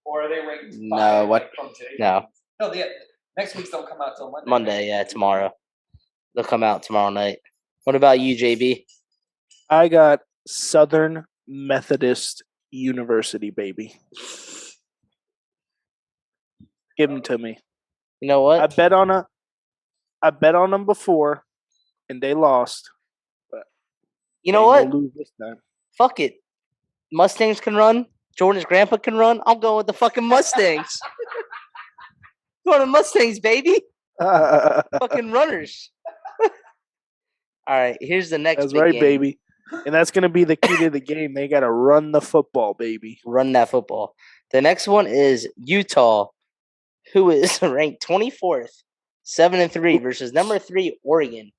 Or are they ranked 5 No, what- like, from today? No. No, next week's don't come out till Monday. Monday, yeah, tomorrow. They'll come out tomorrow night. What about you, JB? I got Southern Methodist University, baby. Give them to me. You know what? I bet on them before, and they lost. You know They what? will lose this time. Fuck it. Mustangs can run. Jordan's grandpa can run. I'm going with the fucking Mustangs. Going to Mustangs, baby. Fucking runners. All right, here's the next. That's big right, game. baby. And that's going to be the key to the game. They got to run the football, baby. Run that football. The next one is Utah, who is ranked 24th, 7-3, versus number 3 Oregon,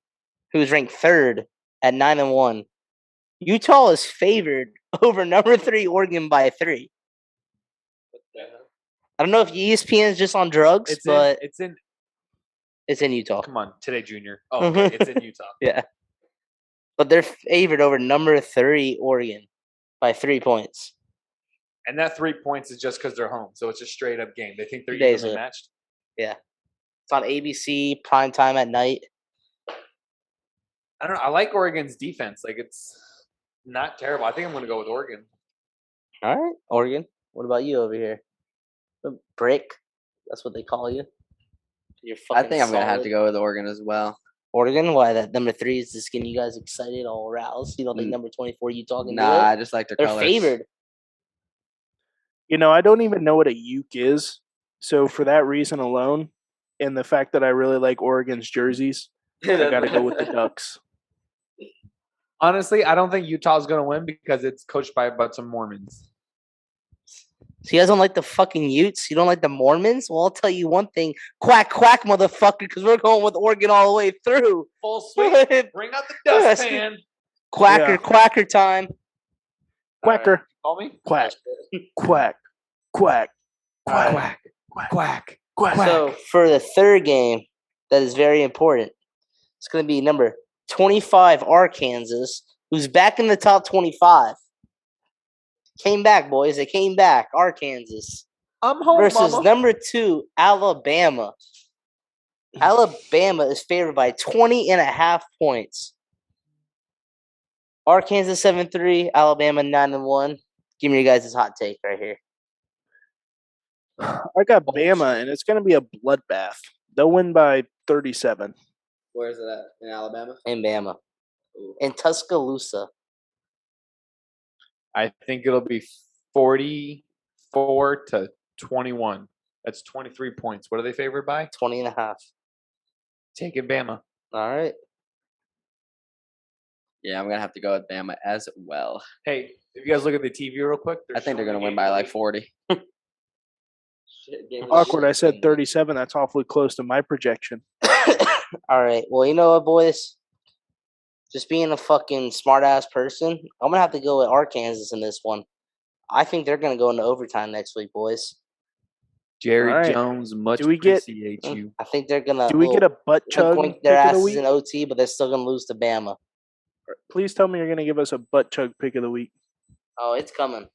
who is ranked 3rd at 9-1. Utah is favored over number 3 Oregon by 3. I don't know if ESPN is just on drugs, but it's in. it's in Utah. Come on, today, Junior. Oh, okay, it's in Utah. Yeah. But they're favored over number 3 Oregon by 3 points. And that 3 points is just because they're home, so it's a straight up game. They think they're Days evenly of- matched. It's on ABC, prime time at night. I don't know. I like Oregon's defense. Like it's not terrible. I think I'm going to go with Oregon. All right, Oregon. What about you over here? The Brick. That's what they call you. You're I fucking think I'm gonna have solid. to go with Oregon as well. Oregon. Why that number 3 is just getting you guys excited, all roused. You don't think Mm. number 24 Utah can Nah, do I it? just like their They're colors. favored. You know, I don't even know what a uke is. So for that reason alone, and the fact that I really like Oregon's jerseys, I got to go with the Ducks. Honestly, I don't think Utah's going to win because it's coached by a bunch of Mormons. So you guys don't like the fucking Utes? You don't like the Mormons? Well, I'll tell you one thing. Quack, quack, motherfucker, because we're going with Oregon all the way through. Full swing. Bring out the dustpan. Quacker, quacker time. Quacker. Call me? Quack. Quack. Quack. Quack. Quack. Quack. So for the third game, that is very important. It's going to be number 25, Arkansas, who's back in the top 25. Came back, boys. They came back. Arkansas. I'm home, versus mama. number 2, Alabama. Alabama is favored by 20.5 points. Arkansas 7-3, Alabama 9-1. Give me your guys' hot take right here. I got Bama, and it's going to be a bloodbath. They'll win by 37. Where's it at? In Alabama? In Bama. Ooh. In Tuscaloosa. I think it'll be 44-21. That's 23 points. What are they favored by? 20.5. Take it, Bama. All right. Yeah, I'm gonna have to go with Bama as well. Hey, if you guys look at the TV real quick, I think they're gonna win by like 40. Awkward. I said 37. That's awfully close to my projection. All right. Well, you know what, boys? Just being a fucking smart-ass person, I'm going to have to go with Arkansas in this one. I think they're going to go into overtime next week, boys. Jerry Jones, much appreciate you. I think they're going to Do we get a butt chug pick their of the asses week? in OT, but they're still going to lose to Bama. Please tell me you're going to give us a butt chug pick of the week. Oh, it's coming.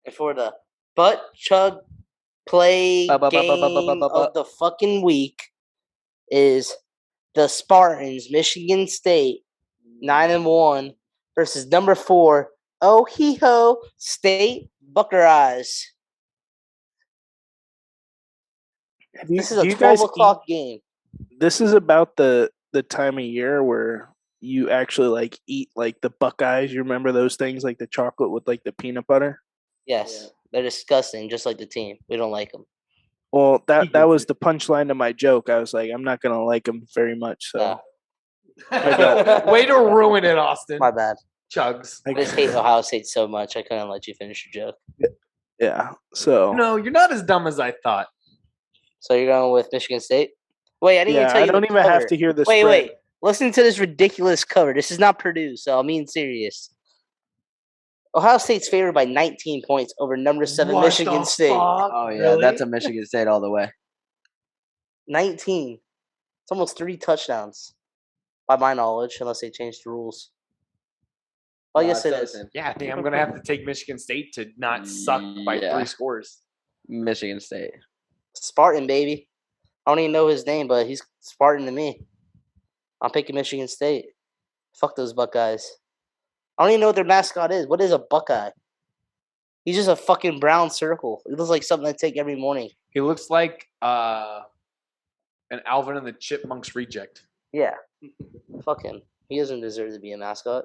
And for the butt chug play game of the fucking week is the Spartans, Michigan State, 9-1 versus number 4, Ohio State Buckeyes. This is a 12 o'clock game. This is about the time of year where you actually like eat like the Buckeyes. You remember those things, like the chocolate with like the peanut butter? Yes, they're disgusting, just like the team. We don't like them. Well, that was the punchline to my joke. I was like, I'm not gonna like them very much. So, Way to ruin it, Austin. My bad. Chugs. I just hate Ohio State so much. I couldn't let you finish your joke. Yeah. So no, you're not as dumb as I thought. So you're going with Michigan State? Wait, I didn't even tell you. I don't even have to hear this. Wait. Listen to this ridiculous cover. This is not Purdue, so I'm being serious. Ohio State's favored by 19 points over number 7 Michigan State. Oh yeah, really? That's a Michigan State all the way. 19. It's almost 3 touchdowns, by my knowledge, unless they changed the rules. Well, yes, it is. Yeah, I think I'm gonna have to take Michigan State to not suck by 3 scores. Michigan State. Spartan, baby. I don't even know his name, but he's Spartan to me. I'm picking Michigan State. Fuck those Buckeyes. I don't even know what their mascot is. What is a Buckeye? He's just a fucking brown circle. It looks like something I take every morning. He looks like an Alvin and the Chipmunks reject. Yeah. Fuck him. He doesn't deserve to be a mascot.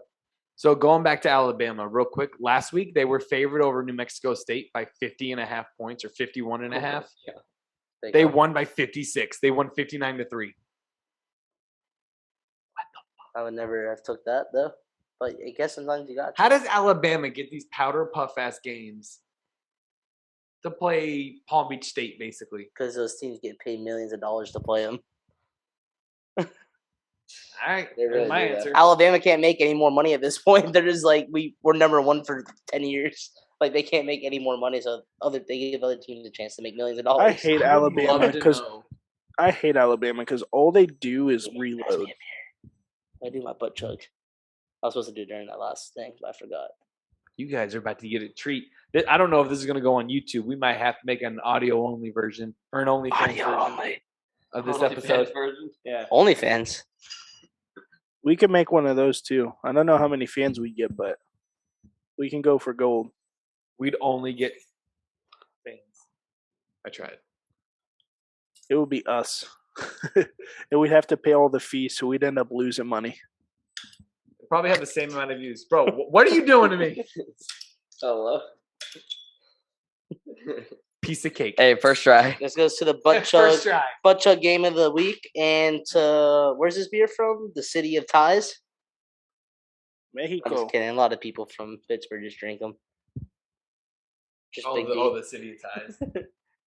So going back to Alabama real quick. Last week, they were favored over New Mexico State by 50.5 points or 51.5. Yeah. They won by 56. They won 59-3. I would never have took that, though. But I guess sometimes you got to. How does Alabama get these powder puff-ass games to play Palm Beach State, basically? Because those teams get paid millions of dollars to play them. All right, Really my answer. Alabama can't make any more money at this point. They're just like, we're number 1 for 10 years. Like, they can't make any more money, so they give other teams a chance to make millions of dollars. I hate Alabama because all they do is reload. I do my butt chug. I was supposed to do it during that last thing, but I forgot. You guys are about to get a treat. I don't know if this is going to go on YouTube. We might have to make an audio-only version or an OnlyFans version of this episode. Yeah. OnlyFans? We can make one of those too. I don't know how many fans we get, but we can go for gold. We'd only get fans. I tried. It would be us. And we'd have to pay all the fees, so we'd end up losing money. Probably have the same amount of views. Bro, what are you doing to me? Hello. Piece of cake. Hey, first try. This goes to the butt chug First try. game of the week, and to where's this beer from? The city of ties. I'm Mexico. just kidding. A lot of people from Pittsburgh just drink them. Just big The city of ties.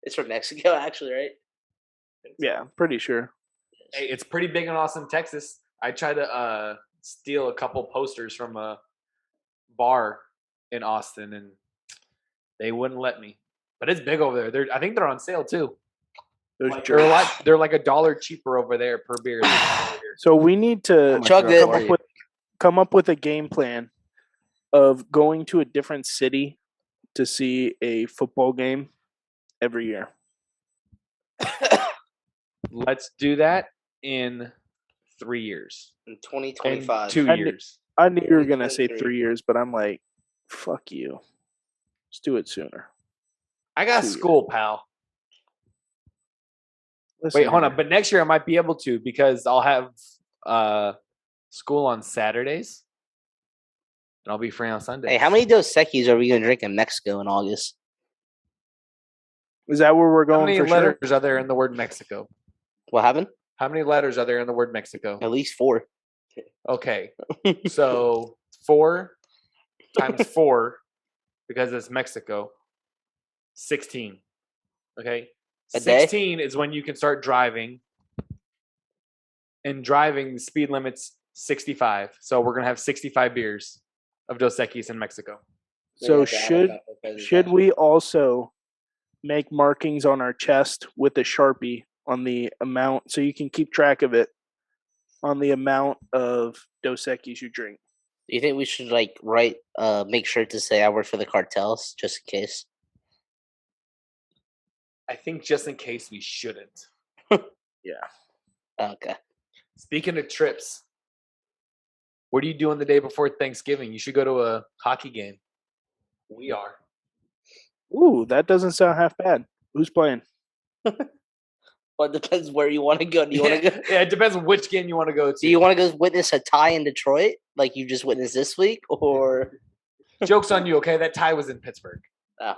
It's from Mexico, actually, right? Yeah, pretty sure. Hey, it's pretty big in Austin, Texas. I tried to steal a couple posters from a bar in Austin, and they wouldn't let me. But it's big over there. I think they're on sale too. Those Like, jerks. they're like $1 cheaper over there per beer. than over here. So we need to Chug it. come up with a game plan of going to a different city to see a football game every year. Let's do that in 3 years. In In 2025. 2 I kn- years. I knew you were gonna say 2023. 3 years, but I'm like, fuck you. Let's do it sooner. I got 2 years. school, pal. Listen Wait, hold here. on. But next year I might be able to because I'll have school on Saturdays, and I'll be free on Sundays. Hey, how many Dos Equis are we going to drink in Mexico in August? Is that where we're How going many for letters sure? are there in the word Mexico? What happened? How many letters are there in the word Mexico? At least 4. Okay, so 4 times 4, because it's Mexico, 16. Okay, A day? 16 is when you can start driving. And driving, the speed limit's 65. So we're gonna have 65 beers of Dos Equis in Mexico. So should we also make markings on our chest with a Sharpie on the amount so you can keep track of it on the amount of Dos Equis you drink? Do you think we should write make sure to say I work for the cartels just in case? I think just in case we shouldn't. Yeah. Okay. Speaking of trips, what are you doing the day before Thanksgiving? You should go to a hockey game. We are. Ooh, that doesn't sound half bad. Who's playing? Well, it depends where you want to go. Do you want to go? Yeah, it depends on which game you want to go to. Do you want to go witness a tie in Detroit like you just witnessed this week, or? Joke's on you, okay? That tie was in Pittsburgh. Oh.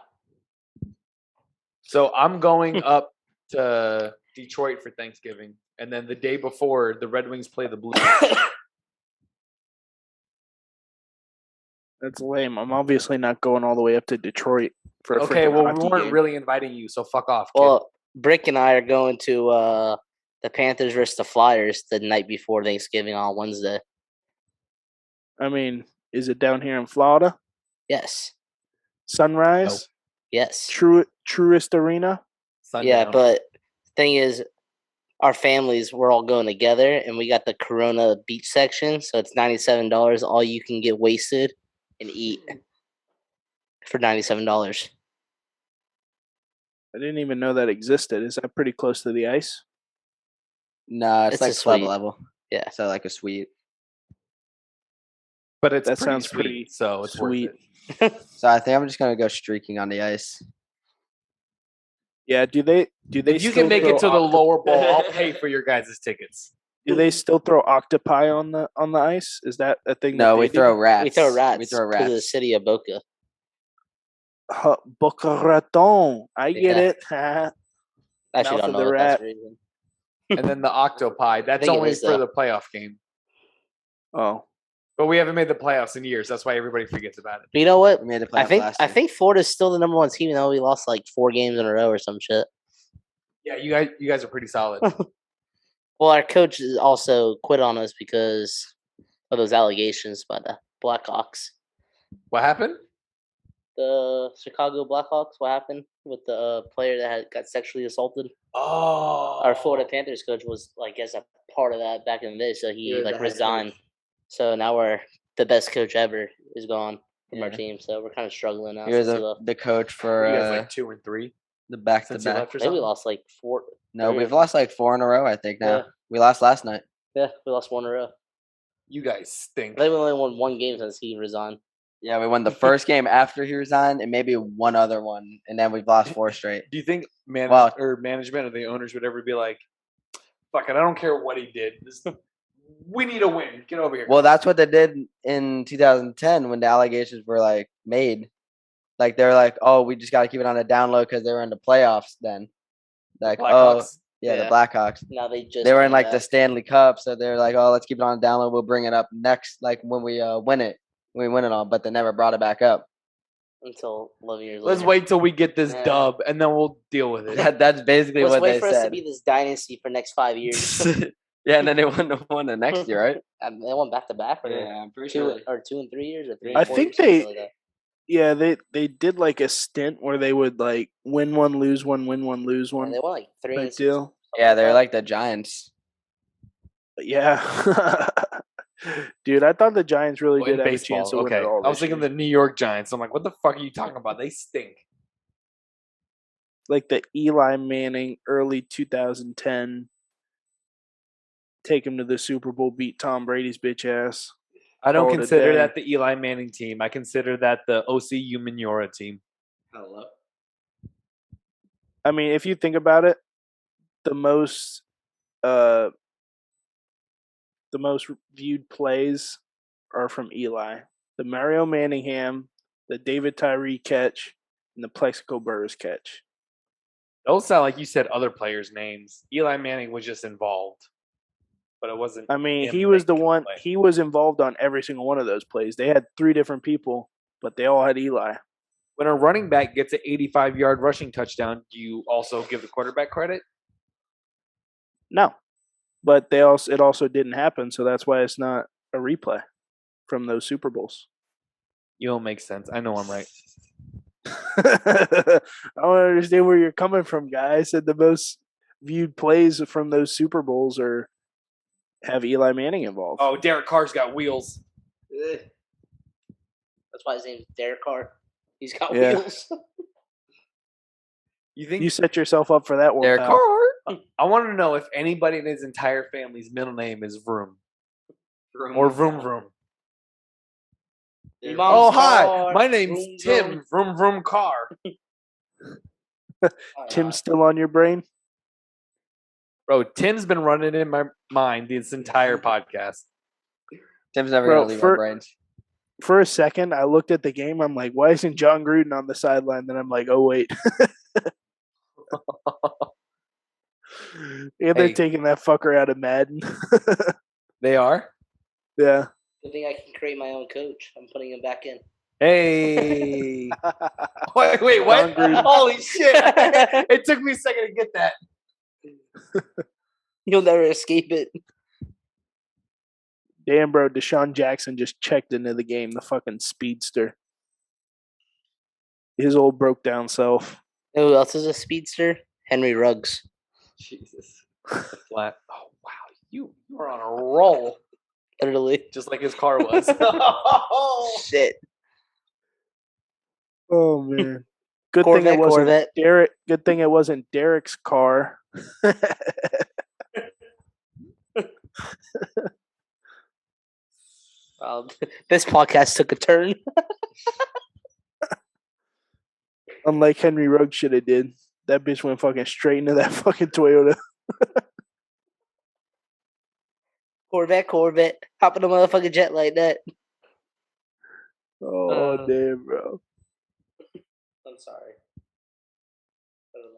So I'm going up to Detroit for Thanksgiving. And then the day before, the Red Wings play the Blues. That's lame. I'm obviously not going all the way up to Detroit for a Okay, freaking well, we hockey weren't game. really inviting you, so fuck off, kid. Well, Brick and I are going to the Panthers versus the Flyers the night before Thanksgiving on Wednesday. I mean, is it down here in Florida? Yes. Sunrise? Yes. Truist Arena? Sundown. Yeah, but thing is, our families, we're all going together, and we got the Corona beach section, so it's $97. All you can get wasted and eat for $97. I didn't even know that existed. Is that pretty close to the ice? No, it's It's a like club suite. level. Yeah. So like a suite. But it's That pretty sounds sweet, pretty so it's sweet. worth it. So I think I'm just gonna go streaking on the ice. Yeah, do they If you still can make throw it to the lower bowl, I'll pay for your guys' tickets. Do they still throw octopi on the ice? Is that a thing? No, that we they throw do? rats. We throw rats. We throw To the rats. city of Boca. Boca Raton. I get Yeah. it. I actually Mouth don't of know the what that's rat. the reason. And then the octopi, that's think it only is, for though. the playoff game. Oh, But we haven't made the playoffs in years. That's why everybody forgets about it. But you know what? We made the I playoffs last I year. think Florida's still the number one team, even though we lost 4 games in a row or some shit. Yeah, you guys are pretty solid. Well, our coach is also quit on us because of those allegations by the Blackhawks. What happened? The Chicago Blackhawks. What happened with the player that got sexually assaulted? Oh, Our Florida Panthers coach was, I guess, a part of that back in the day. So he was the head resigned. coach. So now the best coach ever is gone from our Yeah. team. So we're kind of struggling now. He was since he left. the coach Were for you guys 2 and 3 the back to since you back. left or I think we something? lost 4. No, 3 or we've lost 4 in a row. I think now. Yeah. We lost last night. Yeah, we lost 1 in a row. You guys stink. I think we only won 1 game since he resigned. Yeah, we won the first game after he resigned, and maybe one other one, and then we've lost 4 straight. Do you think Well- management or the owners would ever be like, "Fuck it, I don't care what he did. We need a win. Get over here." Well, that's what they did in 2010 when the allegations were made. Like they're like, oh, we just got to keep it on a down low because they were in the playoffs then. Like, Blackhawks? yeah, Yeah. the Blackhawks. Now they just They were in came like the back Stanley Cup, so they're like, oh, let's keep it on a down low. We'll bring it up next, like when we win it. We win it all, but they never brought it back up. until 11 years Let's later. wait till we get this Yeah. dub, and then we'll deal with it. That's basically Let's what wait they for us to said. be this dynasty for next 5 years. Yeah, and then they won the next year, right? They won back to back, or I'm pretty 2 or 2 and 3 years, or 3. I And 4 think years, something they- like that. Yeah, they did like a stint where they would like win one, lose one, win one, lose And one they won like 3 type and 6. deal. Yeah, they're like the Giants. But yeah. Dude, I thought the Giants really Oh, in did have a baseball, chance to win okay. it all. I was this thinking year. the New York Giants. I'm like, what the fuck are you talking about? They stink. Like the Eli Manning early 2010 take him to the Super Bowl, beat Tom Brady's bitch ass. I don't Call it a consider day. that the Eli Manning team. I consider that the OC Umanura team. Hello. I mean, if you think about it, the most viewed plays are from Eli. The Mario Manningham, the David Tyree catch, and the Plexico Burrs catch. Those sound like you said other players' names. Eli Manning was just involved, but it wasn't. I mean, him he was the making one. play. He was involved on every single one of those plays. They had 3 different people, but they all had Eli. When a running back gets an 85-yard rushing touchdown, do you also give the quarterback credit? No, but it also didn't happen, so that's why it's not a replay from those Super Bowls. You don't make sense. I know I'm right. I don't understand where you're coming from, guy. I said the most viewed plays from those Super Bowls have Eli Manning involved. Oh, Derek Carr's got wheels. Ugh. That's why his name's Derek Carr. He's got Yeah. wheels. You think? You set yourself up for that one, Derek pal. Carr. I want to know if anybody in his entire family's middle name is Vroom or Vroom Vroom. Your Oh, mom's hi. car, My name's vroom, Tim. vroom. Vroom Vroom Car. Tim's still on your brain? Bro, Tim's been running in my mind this entire podcast. Tim's never Bro, gonna leave for- our brains. For a second, I looked at the game. I'm like, why isn't John Gruden on the sideline? Then I'm like, oh, wait. Yeah, they're Hey. taking that fucker out of Madden. They are? Yeah. Good thing I can create my own coach. I'm putting him back in. Hey. Wait, what? John Gruden. Holy shit. It took me a second to get that. You'll never escape it. Damn, bro, Deshaun Jackson just checked into the game, the fucking speedster. His old broke down self. You know who else is a speedster? Henry Ruggs. Jesus. Flat. Oh, wow. You are on a roll. Literally. Just like his car was. Shit. Oh man. Good thing it wasn't Corvette. Derek. Good thing it wasn't Derek's car. This podcast took a turn. Unlike Henry Ruggs should have did. That bitch went fucking straight into that fucking Toyota. Corvette. Hop in a motherfucking jet like that. Oh damn, bro. I'm sorry.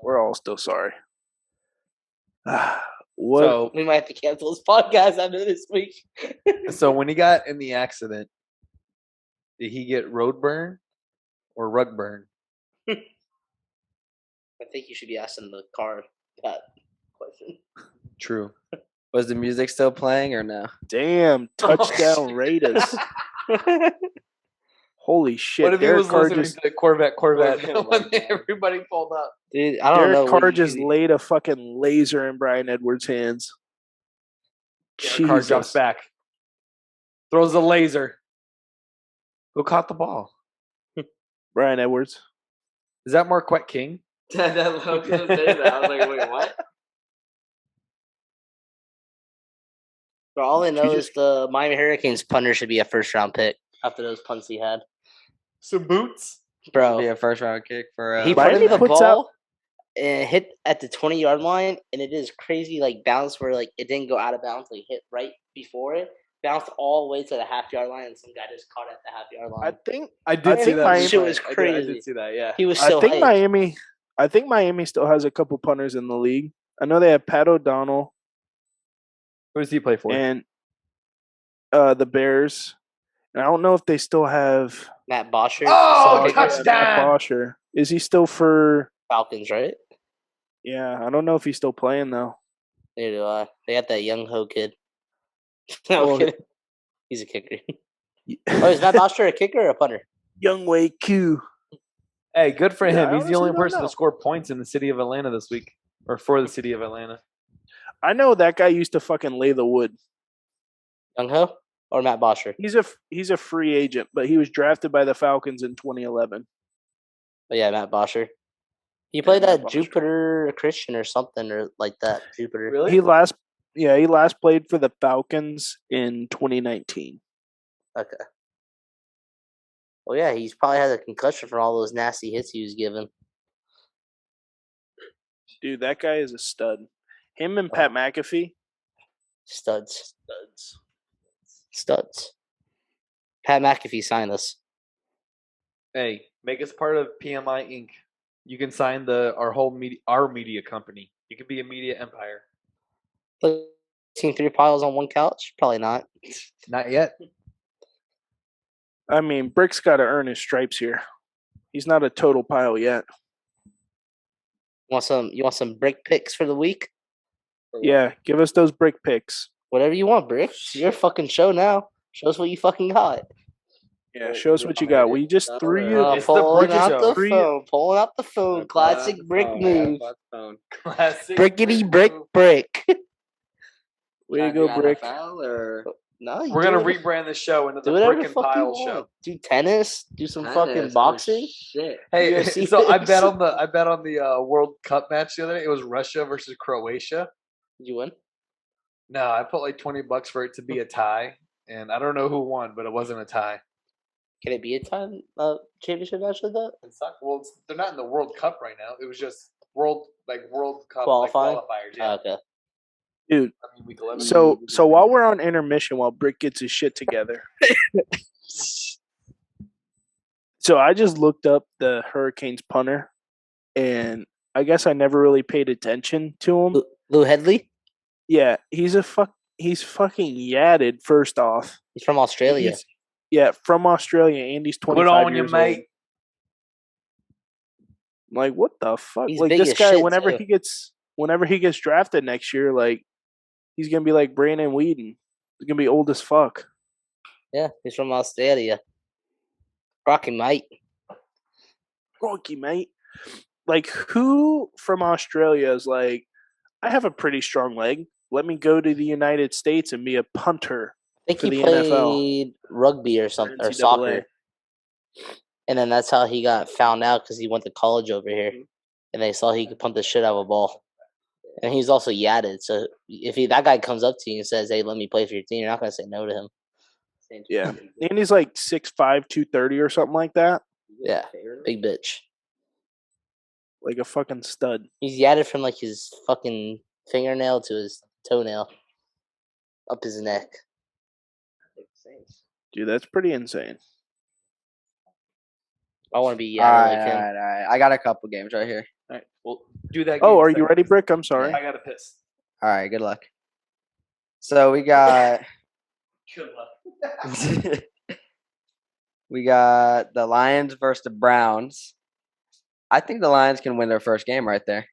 We're all still sorry. What? So, We might have to cancel this podcast after this week. so when he got in the accident, did he get road burn or rug burn? I think you should be asking the car that question. True. Was the music still playing or no? Damn, touchdown shit. Raiders. Holy shit. What if he Derek was Carr listening just to the Corvette Oh my when God. everybody pulled up? Dude, I don't know. Derek what Carr you just do. laid a fucking laser in Brian Edwards' hands. Derek Carr drops Jesus. back, throws a laser. Who caught the ball? Brian Edwards. Is that Marquette King? That I was gonna say that. I was like, wait, what? Bro, all I know You is the Miami Hurricanes punter should be a first round pick after those punts he had. Some boots. Bro, Be a first round kick for he Miami punted the puts ball and hit at the 20-yard line, and it is crazy like bounce where like it didn't go out of bounds, like hit right before it, bounced all the way to the half-yard line, and some guy just caught it at the half-yard line. I did see think that. Miami- Shit was I crazy. did see that. Yeah. He was I so think hyped. Miami still has a couple punters in the league. I know they have Pat O'Donnell Who does he play for? and the Bears. And I don't know if they still have Matt Bosher. Oh, Kicker. touchdown! Matt Bosher. Is he still for? Falcons, right? Yeah, I don't know if he's still playing though. Neither do I. They got that young Ho kid. No, I'm Well, kidding. He's a kicker. Oh, is Matt Bosher a kicker or a punter? Young Wei Q. Hey, good for Yeah, him. I He's the honestly only don't person know. to score points in the city of Atlanta this week, or for the city of Atlanta. I know that guy used to fucking lay the wood. Young Ho or Matt Bosher? He's a free agent, but he was drafted by the Falcons in 2011. Oh, yeah, Matt Bosher. He played Matt at Bosher. Jupiter Christian or something or like that. Jupiter. Really? He last played for the Falcons in 2019. Okay. Well, yeah, he's probably had a concussion from all those nasty hits he was given. Dude, that guy is a stud. Him and Pat McAfee. Studs. Pat McAfee signed us. Hey, make us part of PMI Inc. You can sign our media company. You can be a media empire. Team 3 piles on one couch? Probably not. Not yet. I mean, Brick's got to earn his stripes here. He's not a total pile yet. You want some brick picks for the week? Yeah, give us those brick picks. Whatever you want, Brick. It's your fucking show now. Show us what you fucking got. Yeah, show us what you got. We just threw you. It's the Pulling Brick out Show. the phone. Pulling out the phone. Classic Brick move. Classic. Brickety brick brick. Way to go, Brick. No, We're gonna rebrand the show into the do whatever Brick the and fuck you Pile want. Show. Do tennis. Do some fucking boxing. Shit. Hey, UFC so I picks. bet on the World Cup match the other day. It was Russia versus Croatia. Did you win? No, I put like $20 for it to be a tie, and I don't know who won, but it wasn't a tie. Can it be a time championship match like that? In soccer, well, they're not in the World Cup right now. It was just World Cup Qualifying? qualifiers. Yeah, Okay. Dude, I mean, week 11. so while we're on intermission, while Brick gets his shit together. So I just looked up the Hurricanes punter, and I guess I never really paid attention to him. Lou Headley? Yeah, he's fucking yadded, first off. He's from Australia. From Australia, and he's 25 Good on years you, mate. old. I'm like, what the fuck? He's like big this as guy, shit, whenever too. he gets drafted next year, like he's gonna be like Brandon Whedon. He's gonna be old as fuck. Yeah, he's from Australia. Rocky, mate. Rocky, mate. Like, who from Australia is like, I have a pretty strong leg. Let me go to the United States and be a punter. I think for he the played NFL. rugby or something, or NCAA. soccer. And then that's how he got found out because he went to college over here. And they saw he could pump the shit out of a ball. And he's also yadded. So if that guy comes up to you and says, hey, let me play for your team, you're not going to say no to him. Yeah. And he's like 6'5", 230 or something like that. Yeah, big bitch. Like a fucking stud. He's yadded from like his fucking fingernail to his toenail. Up his neck. Dude, that's pretty insane. I want to be All yadded right, like him. all right. I got a couple games right here. All right, well, do that. Oh, game are you second. ready, Brick? I'm sorry. I got to piss. All right, good luck. So we got Good luck. we got the Lions versus the Browns. I think the Lions can win their first game right there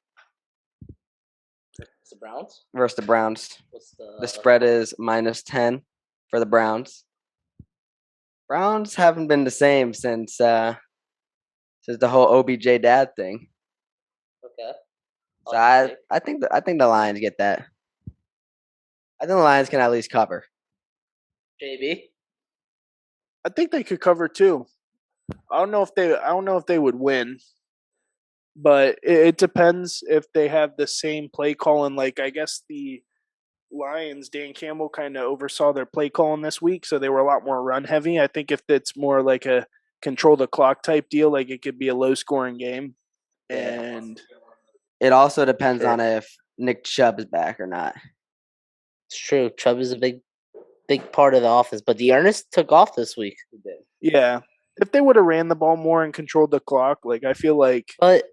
It's the Browns? versus the Browns. What's The spread is -10 for the Browns. Browns haven't been the same since the whole OBJ dad thing. Okay. So I think the Lions get that. I think the Lions can at least cover. JB? I think they could cover too. I don't know if they would win, but it depends if they have the same play calling. Like, I guess the Lions, Dan Campbell kind of oversaw their play calling this week, so they were a lot more run heavy. I think if it's more like a control the clock type deal, like it could be a low scoring game. And It also depends on if Nick Chubb is back or not. It's true. Chubb is a big big part of the offense. But the Ernest took off this week. He did. Yeah. If they would have ran the ball more and controlled the clock, like I feel like But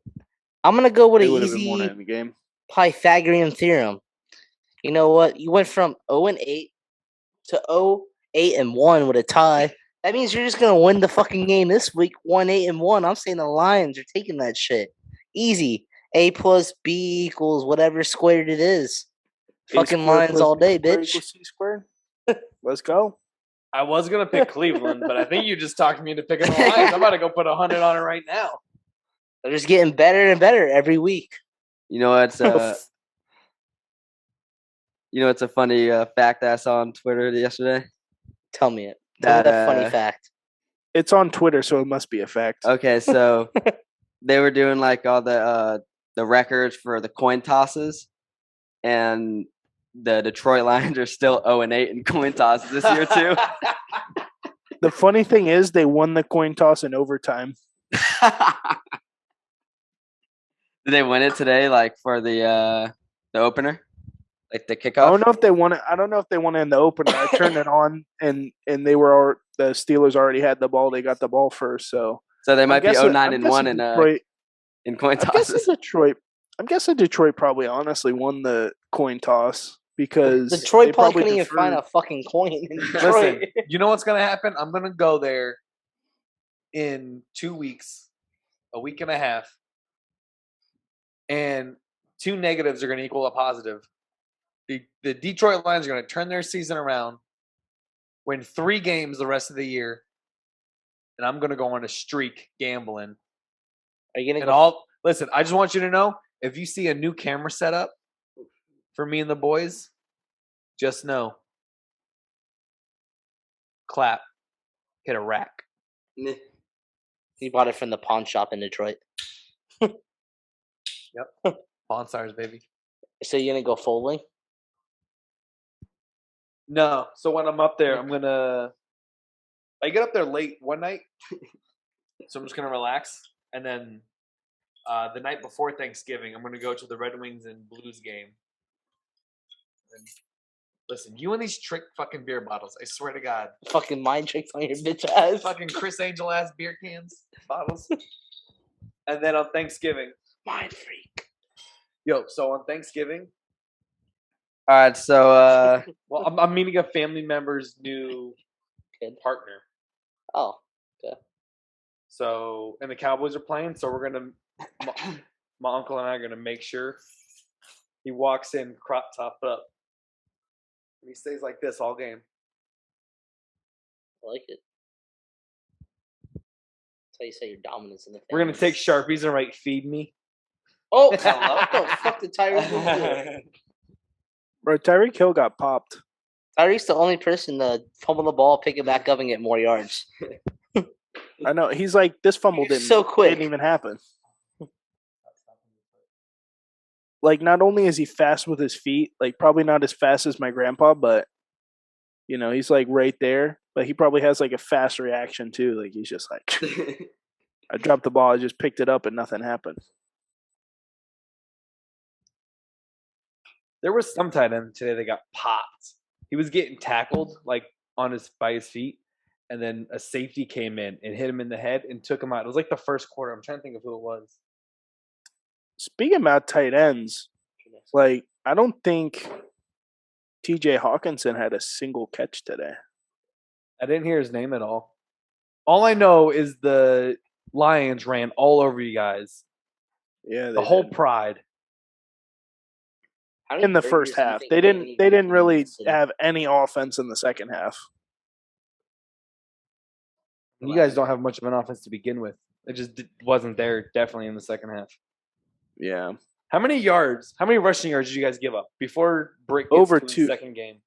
I'm gonna go with they an would have been more easy in the game. Pythagorean theorem. You know what? You went from 0-8 to 0-8-1 with a tie. That means you're just gonna win the fucking game this week, 1-8-1. I'm saying the Lions are taking that shit easy. A plus B equals whatever squared it is. Fucking Lions all day, bitch. C squared. Let's go. I was gonna pick Cleveland, but I think you just talked me into picking the Lions. I'm about to go put 100 on it right now. They're just getting better and better every week. You know what's it's a funny fact that I saw on Twitter yesterday. Tell me it. Tell me that funny fact. It's on Twitter, so it must be a fact. Okay, so they were doing like all the records for the coin tosses, and the Detroit Lions are still 0-8 in coin tosses this year too. The funny thing is, they won the coin toss in overtime. Did they win it today? Like for the opener, like the kickoff? I don't know if they won it. I don't know if they won it in the opener. I turned it on, and the Steelers already had the ball. They got the ball first, so they might be 0-9-1 in coin tosses. I'm guessing Detroit probably honestly won the coin toss because Detroit probably couldn't even find a fucking coin in Detroit. Listen, you know what's gonna happen? I'm gonna go there in 2 weeks, a week and a half, and 2 negatives are gonna equal a positive. The Detroit Lions are gonna turn their season around, win 3 games the rest of the year, and I'm gonna go on a streak gambling. Are you gonna Listen, I just want you to know, if you see a new camera setup for me and the boys, just know. Clap. Hit a rack. He bought it from the pawn shop in Detroit. Yep. Pawn Stars, baby. So you're gonna go folding? No. So when I'm up there, I get up there late one night. So I'm just gonna relax. And then the night before Thanksgiving, I'm gonna go to the Red Wings and Blues game. And listen, you and these trick fucking beer bottles, I swear to God. Fucking mind tricks on your bitch ass. Fucking Chris Angel ass beer cans, bottles. And then on Thanksgiving. Mind freak. Yo, so on Thanksgiving. All right, so well, I'm meeting a family member's new partner. Oh, okay. So, and the Cowboys are playing, so we're gonna. My uncle and I are gonna make sure he walks in crop topped up, and he stays like this all game. I like it. That's how you say your dominance in the family. We're gonna take Sharpies and write "Feed me." Oh, what the fuck did Tyreek do? Bro, Tyreek Hill got popped. Tyreek's the only person to fumble the ball, pick it back up, and get more yards. I know. He's like, this fumble didn't even happen. Like, not only is he fast with his feet, like probably not as fast as my grandpa, but he's like right there. But he probably has like a fast reaction too. Like he's just like, I dropped the ball, I just picked it up, and nothing happened. There was some tight end today that got popped. He was getting tackled like by his feet, and then a safety came in and hit him in the head and took him out. It was like the first quarter. I'm trying to think of who it was. Speaking about tight ends, like I don't think TJ Hawkinson had a single catch today. I didn't hear his name at all. All I know is the Lions ran all over you guys. Yeah, the whole pride. In the first half, they didn't really have any offense in the second half. You guys don't have much of an offense to begin with. It just wasn't there. Definitely in the second half. Yeah. How many rushing yards did you guys give up before break? Over the 2. Second game.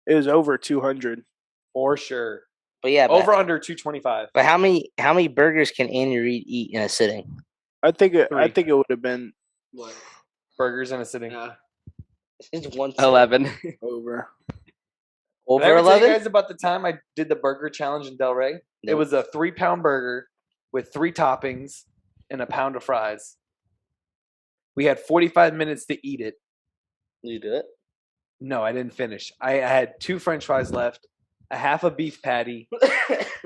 It was over 200 for sure. But yeah, over under 225. But how many burgers can Andy Reid eat in a sitting? I think it would have been What? Burgers in a sitting. Yeah. It's 11. over. Over Did I ever 11? tell you guys about the time I did the burger challenge in Delray? Nope. It was a 3-pound burger with 3 toppings and a pound of fries. We had 45 minutes to eat it. You did it? No, I didn't finish. I had 2 French fries left a half a beef patty,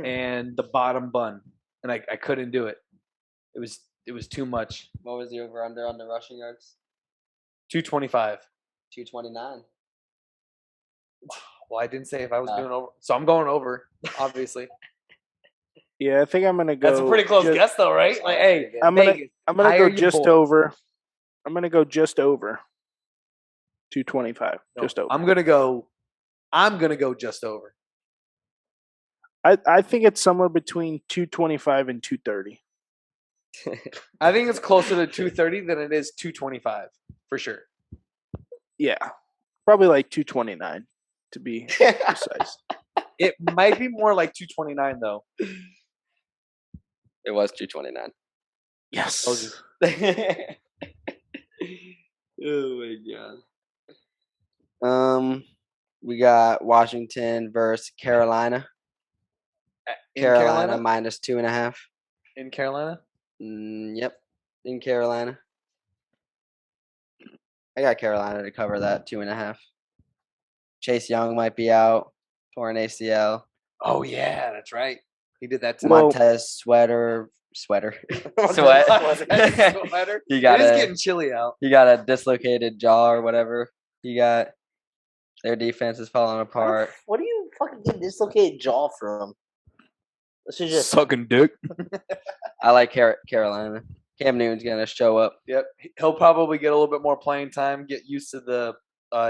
and the bottom bun, and I couldn't do it. It was too much. What was the over under on the rushing yards? 225. 229. Well, I didn't say if I was doing over, so I'm going over, obviously. Yeah, I think I'm gonna go. That's a pretty close guess, though, right? Like, hey, I'm gonna hire go your just boy. over. I'm gonna go just over. 225. No, just over. I'm gonna go just over. I think it's somewhere between 225 and 230. I think it's closer to 230 than it is 225 for sure. Yeah, probably like 229 to be precise. It might be more like 229 though. It was 229. Yes. Oh my god. We got Washington versus Carolina. Carolina minus 2.5. In Carolina? Yep. In Carolina. I got Carolina to cover that 2.5. Chase Young might be out. Torn ACL. Oh yeah, that's right. He did that to Montez sweater. Sweat. He got it is getting chilly out. He got a dislocated jaw or whatever. He got their defense is falling apart. What do you fucking get dislocated jaw from? This is just sucking dick. I like Carolina. Cam Newton's gonna show up. Yep, he'll probably get a little bit more playing time. Get used to the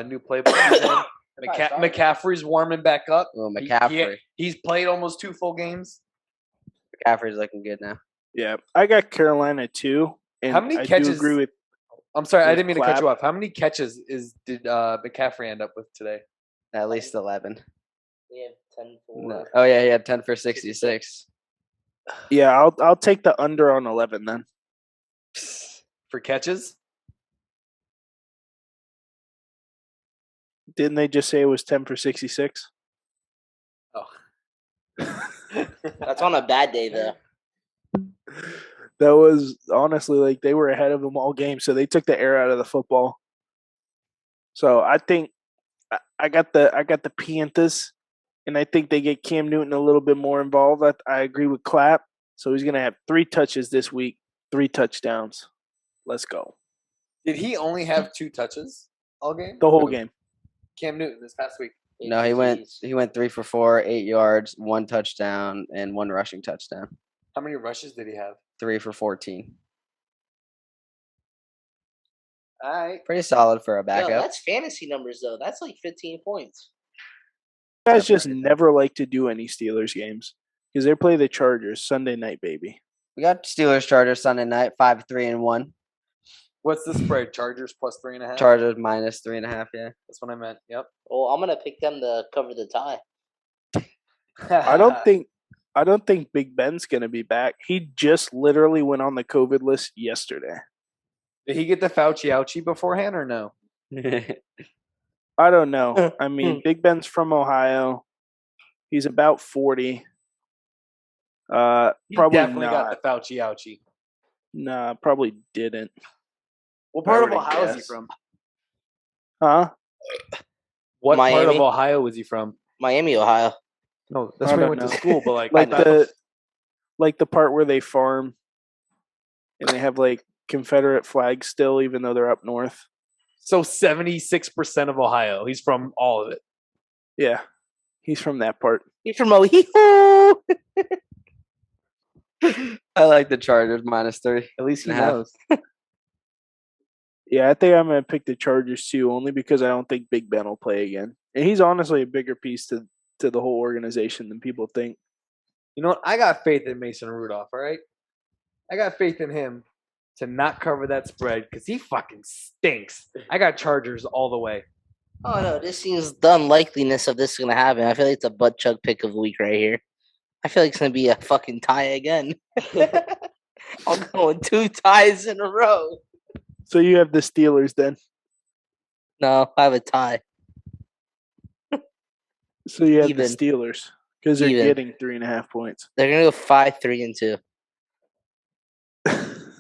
new playbook. McCaffrey's warming back up. Oh, McCaffrey. He's played almost 2 full games. McCaffrey's looking good now. Yeah, I got Carolina too. And how many I catches? Do agree with. I'm sorry, I with didn't mean to Clapp. cut you off. How many catches did McCaffrey end up with today? At least 11. we have 10 for No. Oh yeah, he had 10 for 66. Yeah, I'll take the under on 11 then. For catches? Didn't they just say it was 10 for 66? Oh. That's on a bad day though. That was honestly like they were ahead of them all game, so they took the air out of the football. So I think I got the Panthers, and I think they get Cam Newton a little bit more involved. I agree with Clapp. So he's gonna have 3 touches this week, 3 touchdowns. Let's go. Did he only have 2 touches all game? The whole game. Cam Newton this past week. No, he went 3 for 4, 8 yards, 1 touchdown, and 1 rushing touchdown. How many rushes did he have? 3 for 14. All right. Pretty solid for a Yo, backup. that's fantasy numbers though. That's like 15 points. You guys just never like to do any Steelers games because they play the Chargers Sunday night, baby. We got Steelers Chargers Sunday night, 5-3-1. What's the spread? Chargers plus 3.5? Chargers minus 3.5. Yeah. That's what I meant. Yep. Well, I'm gonna pick them to cover the tie. I don't think Big Ben's gonna be back. He just literally went on the COVID list yesterday. Did he get the Fauci ouchie beforehand or no? I don't know. I mean, Big Ben's from Ohio. He's about 40. He Probably definitely not. got the Fauci ouchie. Nah, probably didn't. What part of I would Ohio is he guess. from? Huh? What part of Miami. Ohio was he from? Miami, Ohio. No, that's I where he don't went know. to school. But like the part where they farm and they have like Confederate flags still, even though they're up north. so 76% of Ohio. He's from all of it. Yeah, he's from that part. He's from Ohio. I like the Chargers minus 3. At least he 3.5. knows. Yeah, I think I'm gonna pick the Chargers too, only because I don't think Big Ben will play again, and he's honestly a bigger piece to the whole organization than people think. You know what? I got faith in Mason Rudolph, all right? I got faith in him to not cover that spread because he fucking stinks. I got Chargers all the way. Oh no, this seems the unlikeliness of this is gonna happen. I feel like it's a butt chug pick of the week right here. I feel like it's gonna be a fucking tie again. I'm going 2 ties in a row. So you have the Steelers then. No, I have a tie. So you have Even. the Steelers because they're Even. getting 3.5 points. They're gonna go 5-3-2.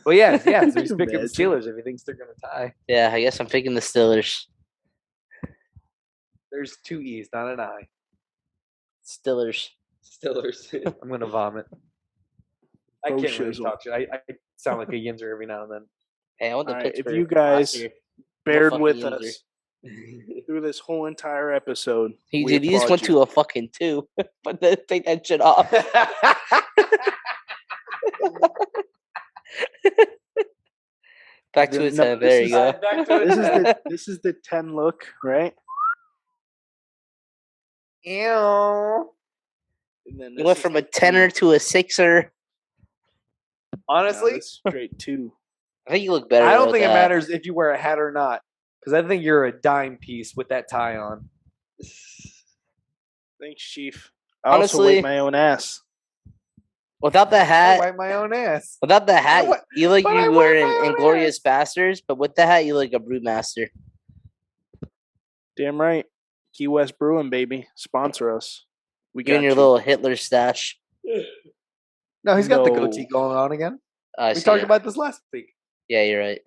Well, yeah. So he's Imagine. picking the Steelers if he thinks they're going to tie. Yeah, I guess I'm picking the Steelers. There's 2 E's, not an I. Stillers. I'm gonna vomit. I Oh, can't really shizzle. talk shit. I sound like a yinzer every now and then. Hey, I went to All right, if Pittsburgh you last guys year. bared fucking with user. us through this whole entire episode. He we just applaud went you. to a fucking 2. But then take that shit off. Back to its No, head. this There you is- go. Back to This is it. this is the 10 look, right? Ew. And then You this went is from the a 10er to a 6er. Honestly, that's straight 2. I think you look better. I don't with think it that. matters if you wear a hat or not, because I think you're a dime piece with that tie on. Thanks, Chief. I also Honestly- wipe my own ass. Without the I hat, wipe my own ass. without the hat, wi- you look but I you wipe were my in own Inglorious ass. Bastards, but with the hat, you look like a brewmaster. Damn right. Key West Brewing, baby. Sponsor us. We You got and your you. little Hitler stash. No, he's got the No. goatee going on again. I We see talked it. about this last week. Yeah, you're right.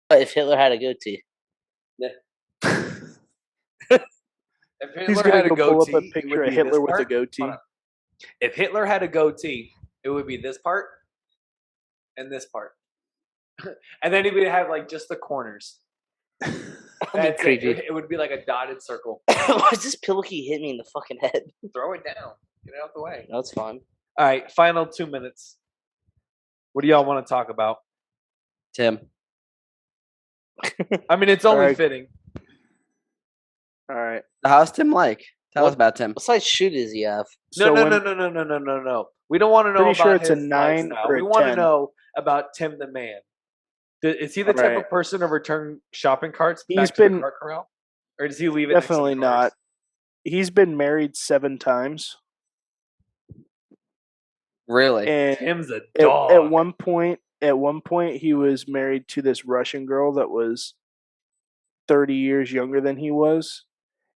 But if Hitler had a goatee, If He's Hitler gonna had a go pull up goatee, a it would picture of be Hitler this with a part. goatee. Hold on. If Hitler had a goatee, it would be this part and this part, and then he would have like just the corners. that'd That's be it. creepy. It would be like a dotted circle. Why does this pillow keep hitting me in the fucking head? Throw it down. Get it out the way. That's fine. All right, final 2 minutes. What do y'all want to talk about? Tim. I mean, it's only All right. fitting. All right. How's Tim like? Tell us about Tim. What size shoe does he have? No, So when- no. We don't want to know Pretty about sure it's a his 9 lifestyle. or We a want to 10. know about Tim the man. Is he the type Alright. of person to return shopping carts back He's to the been- cart corral? Or does he leave it next to the Definitely cars? not. He's been married 7 times. Really? And Tim's a at, dog. at one point he was married to this Russian girl that was 30 years younger than he was,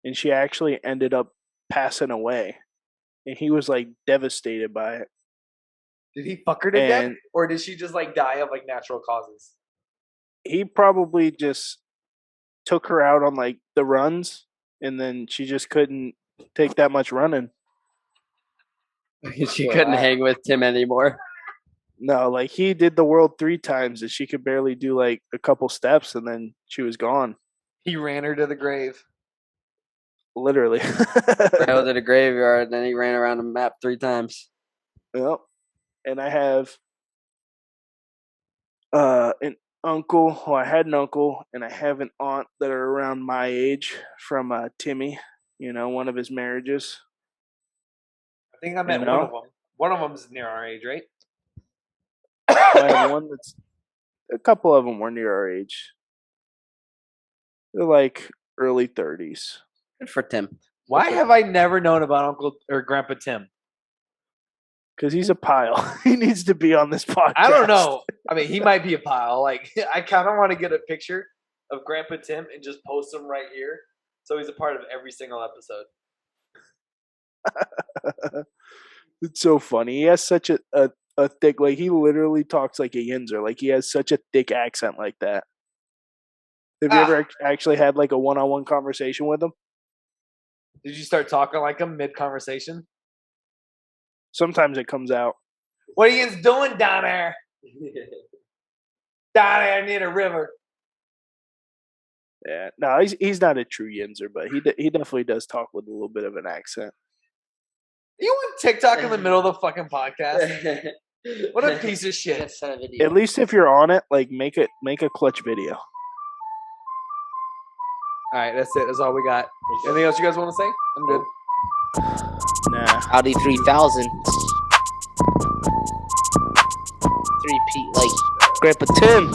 and she actually ended up passing away, and he was like devastated by it. Did he fuck her to death? And- Or did she just like die of like natural causes? He probably just took her out on like the runs, and then she just couldn't take that much running. She couldn't hang with Tim anymore. No, like he did the world 3 times, and she could barely do like a couple steps, and then she was gone. He ran her to the grave. Literally. Trailed to the graveyard, and then he ran around the map 3 times. Yep. And I have an uncle, well, I had an uncle, and I have an aunt that are around my age from Timmy, one of his marriages. I think I met You one know? of them. One of them's near our age, right? I have one that's a couple of them were near our age. They're like early 30s. Good for Tim. Why have I never known about Uncle or Grandpa Tim? Because he's a pile. He needs to be on this podcast. I don't know. I mean, he might be a pile. Like, I kind of want to get a picture of Grandpa Tim and just post him right here, so he's a part of every single episode. It's so funny. He has such a thick, like, he literally talks like a Yinzer. Like, he has such a thick accent like that. Have you ever actually had like a one-on-one conversation with him? Did you start talking like him mid conversation? Sometimes it comes out. What are you doing down there? Down there near the river. Yeah, no, he's not a true Yinzer, but he definitely does talk with a little bit of an accent. You on TikTok in the middle of the fucking podcast? What a piece of shit. Just send a video. At least if you're on it, like make a clutch video. All right, that's it. That's all we got. Anything else you guys want to say? I'm good. Nah. Audi 3000. 3P, like Grandpa Tim.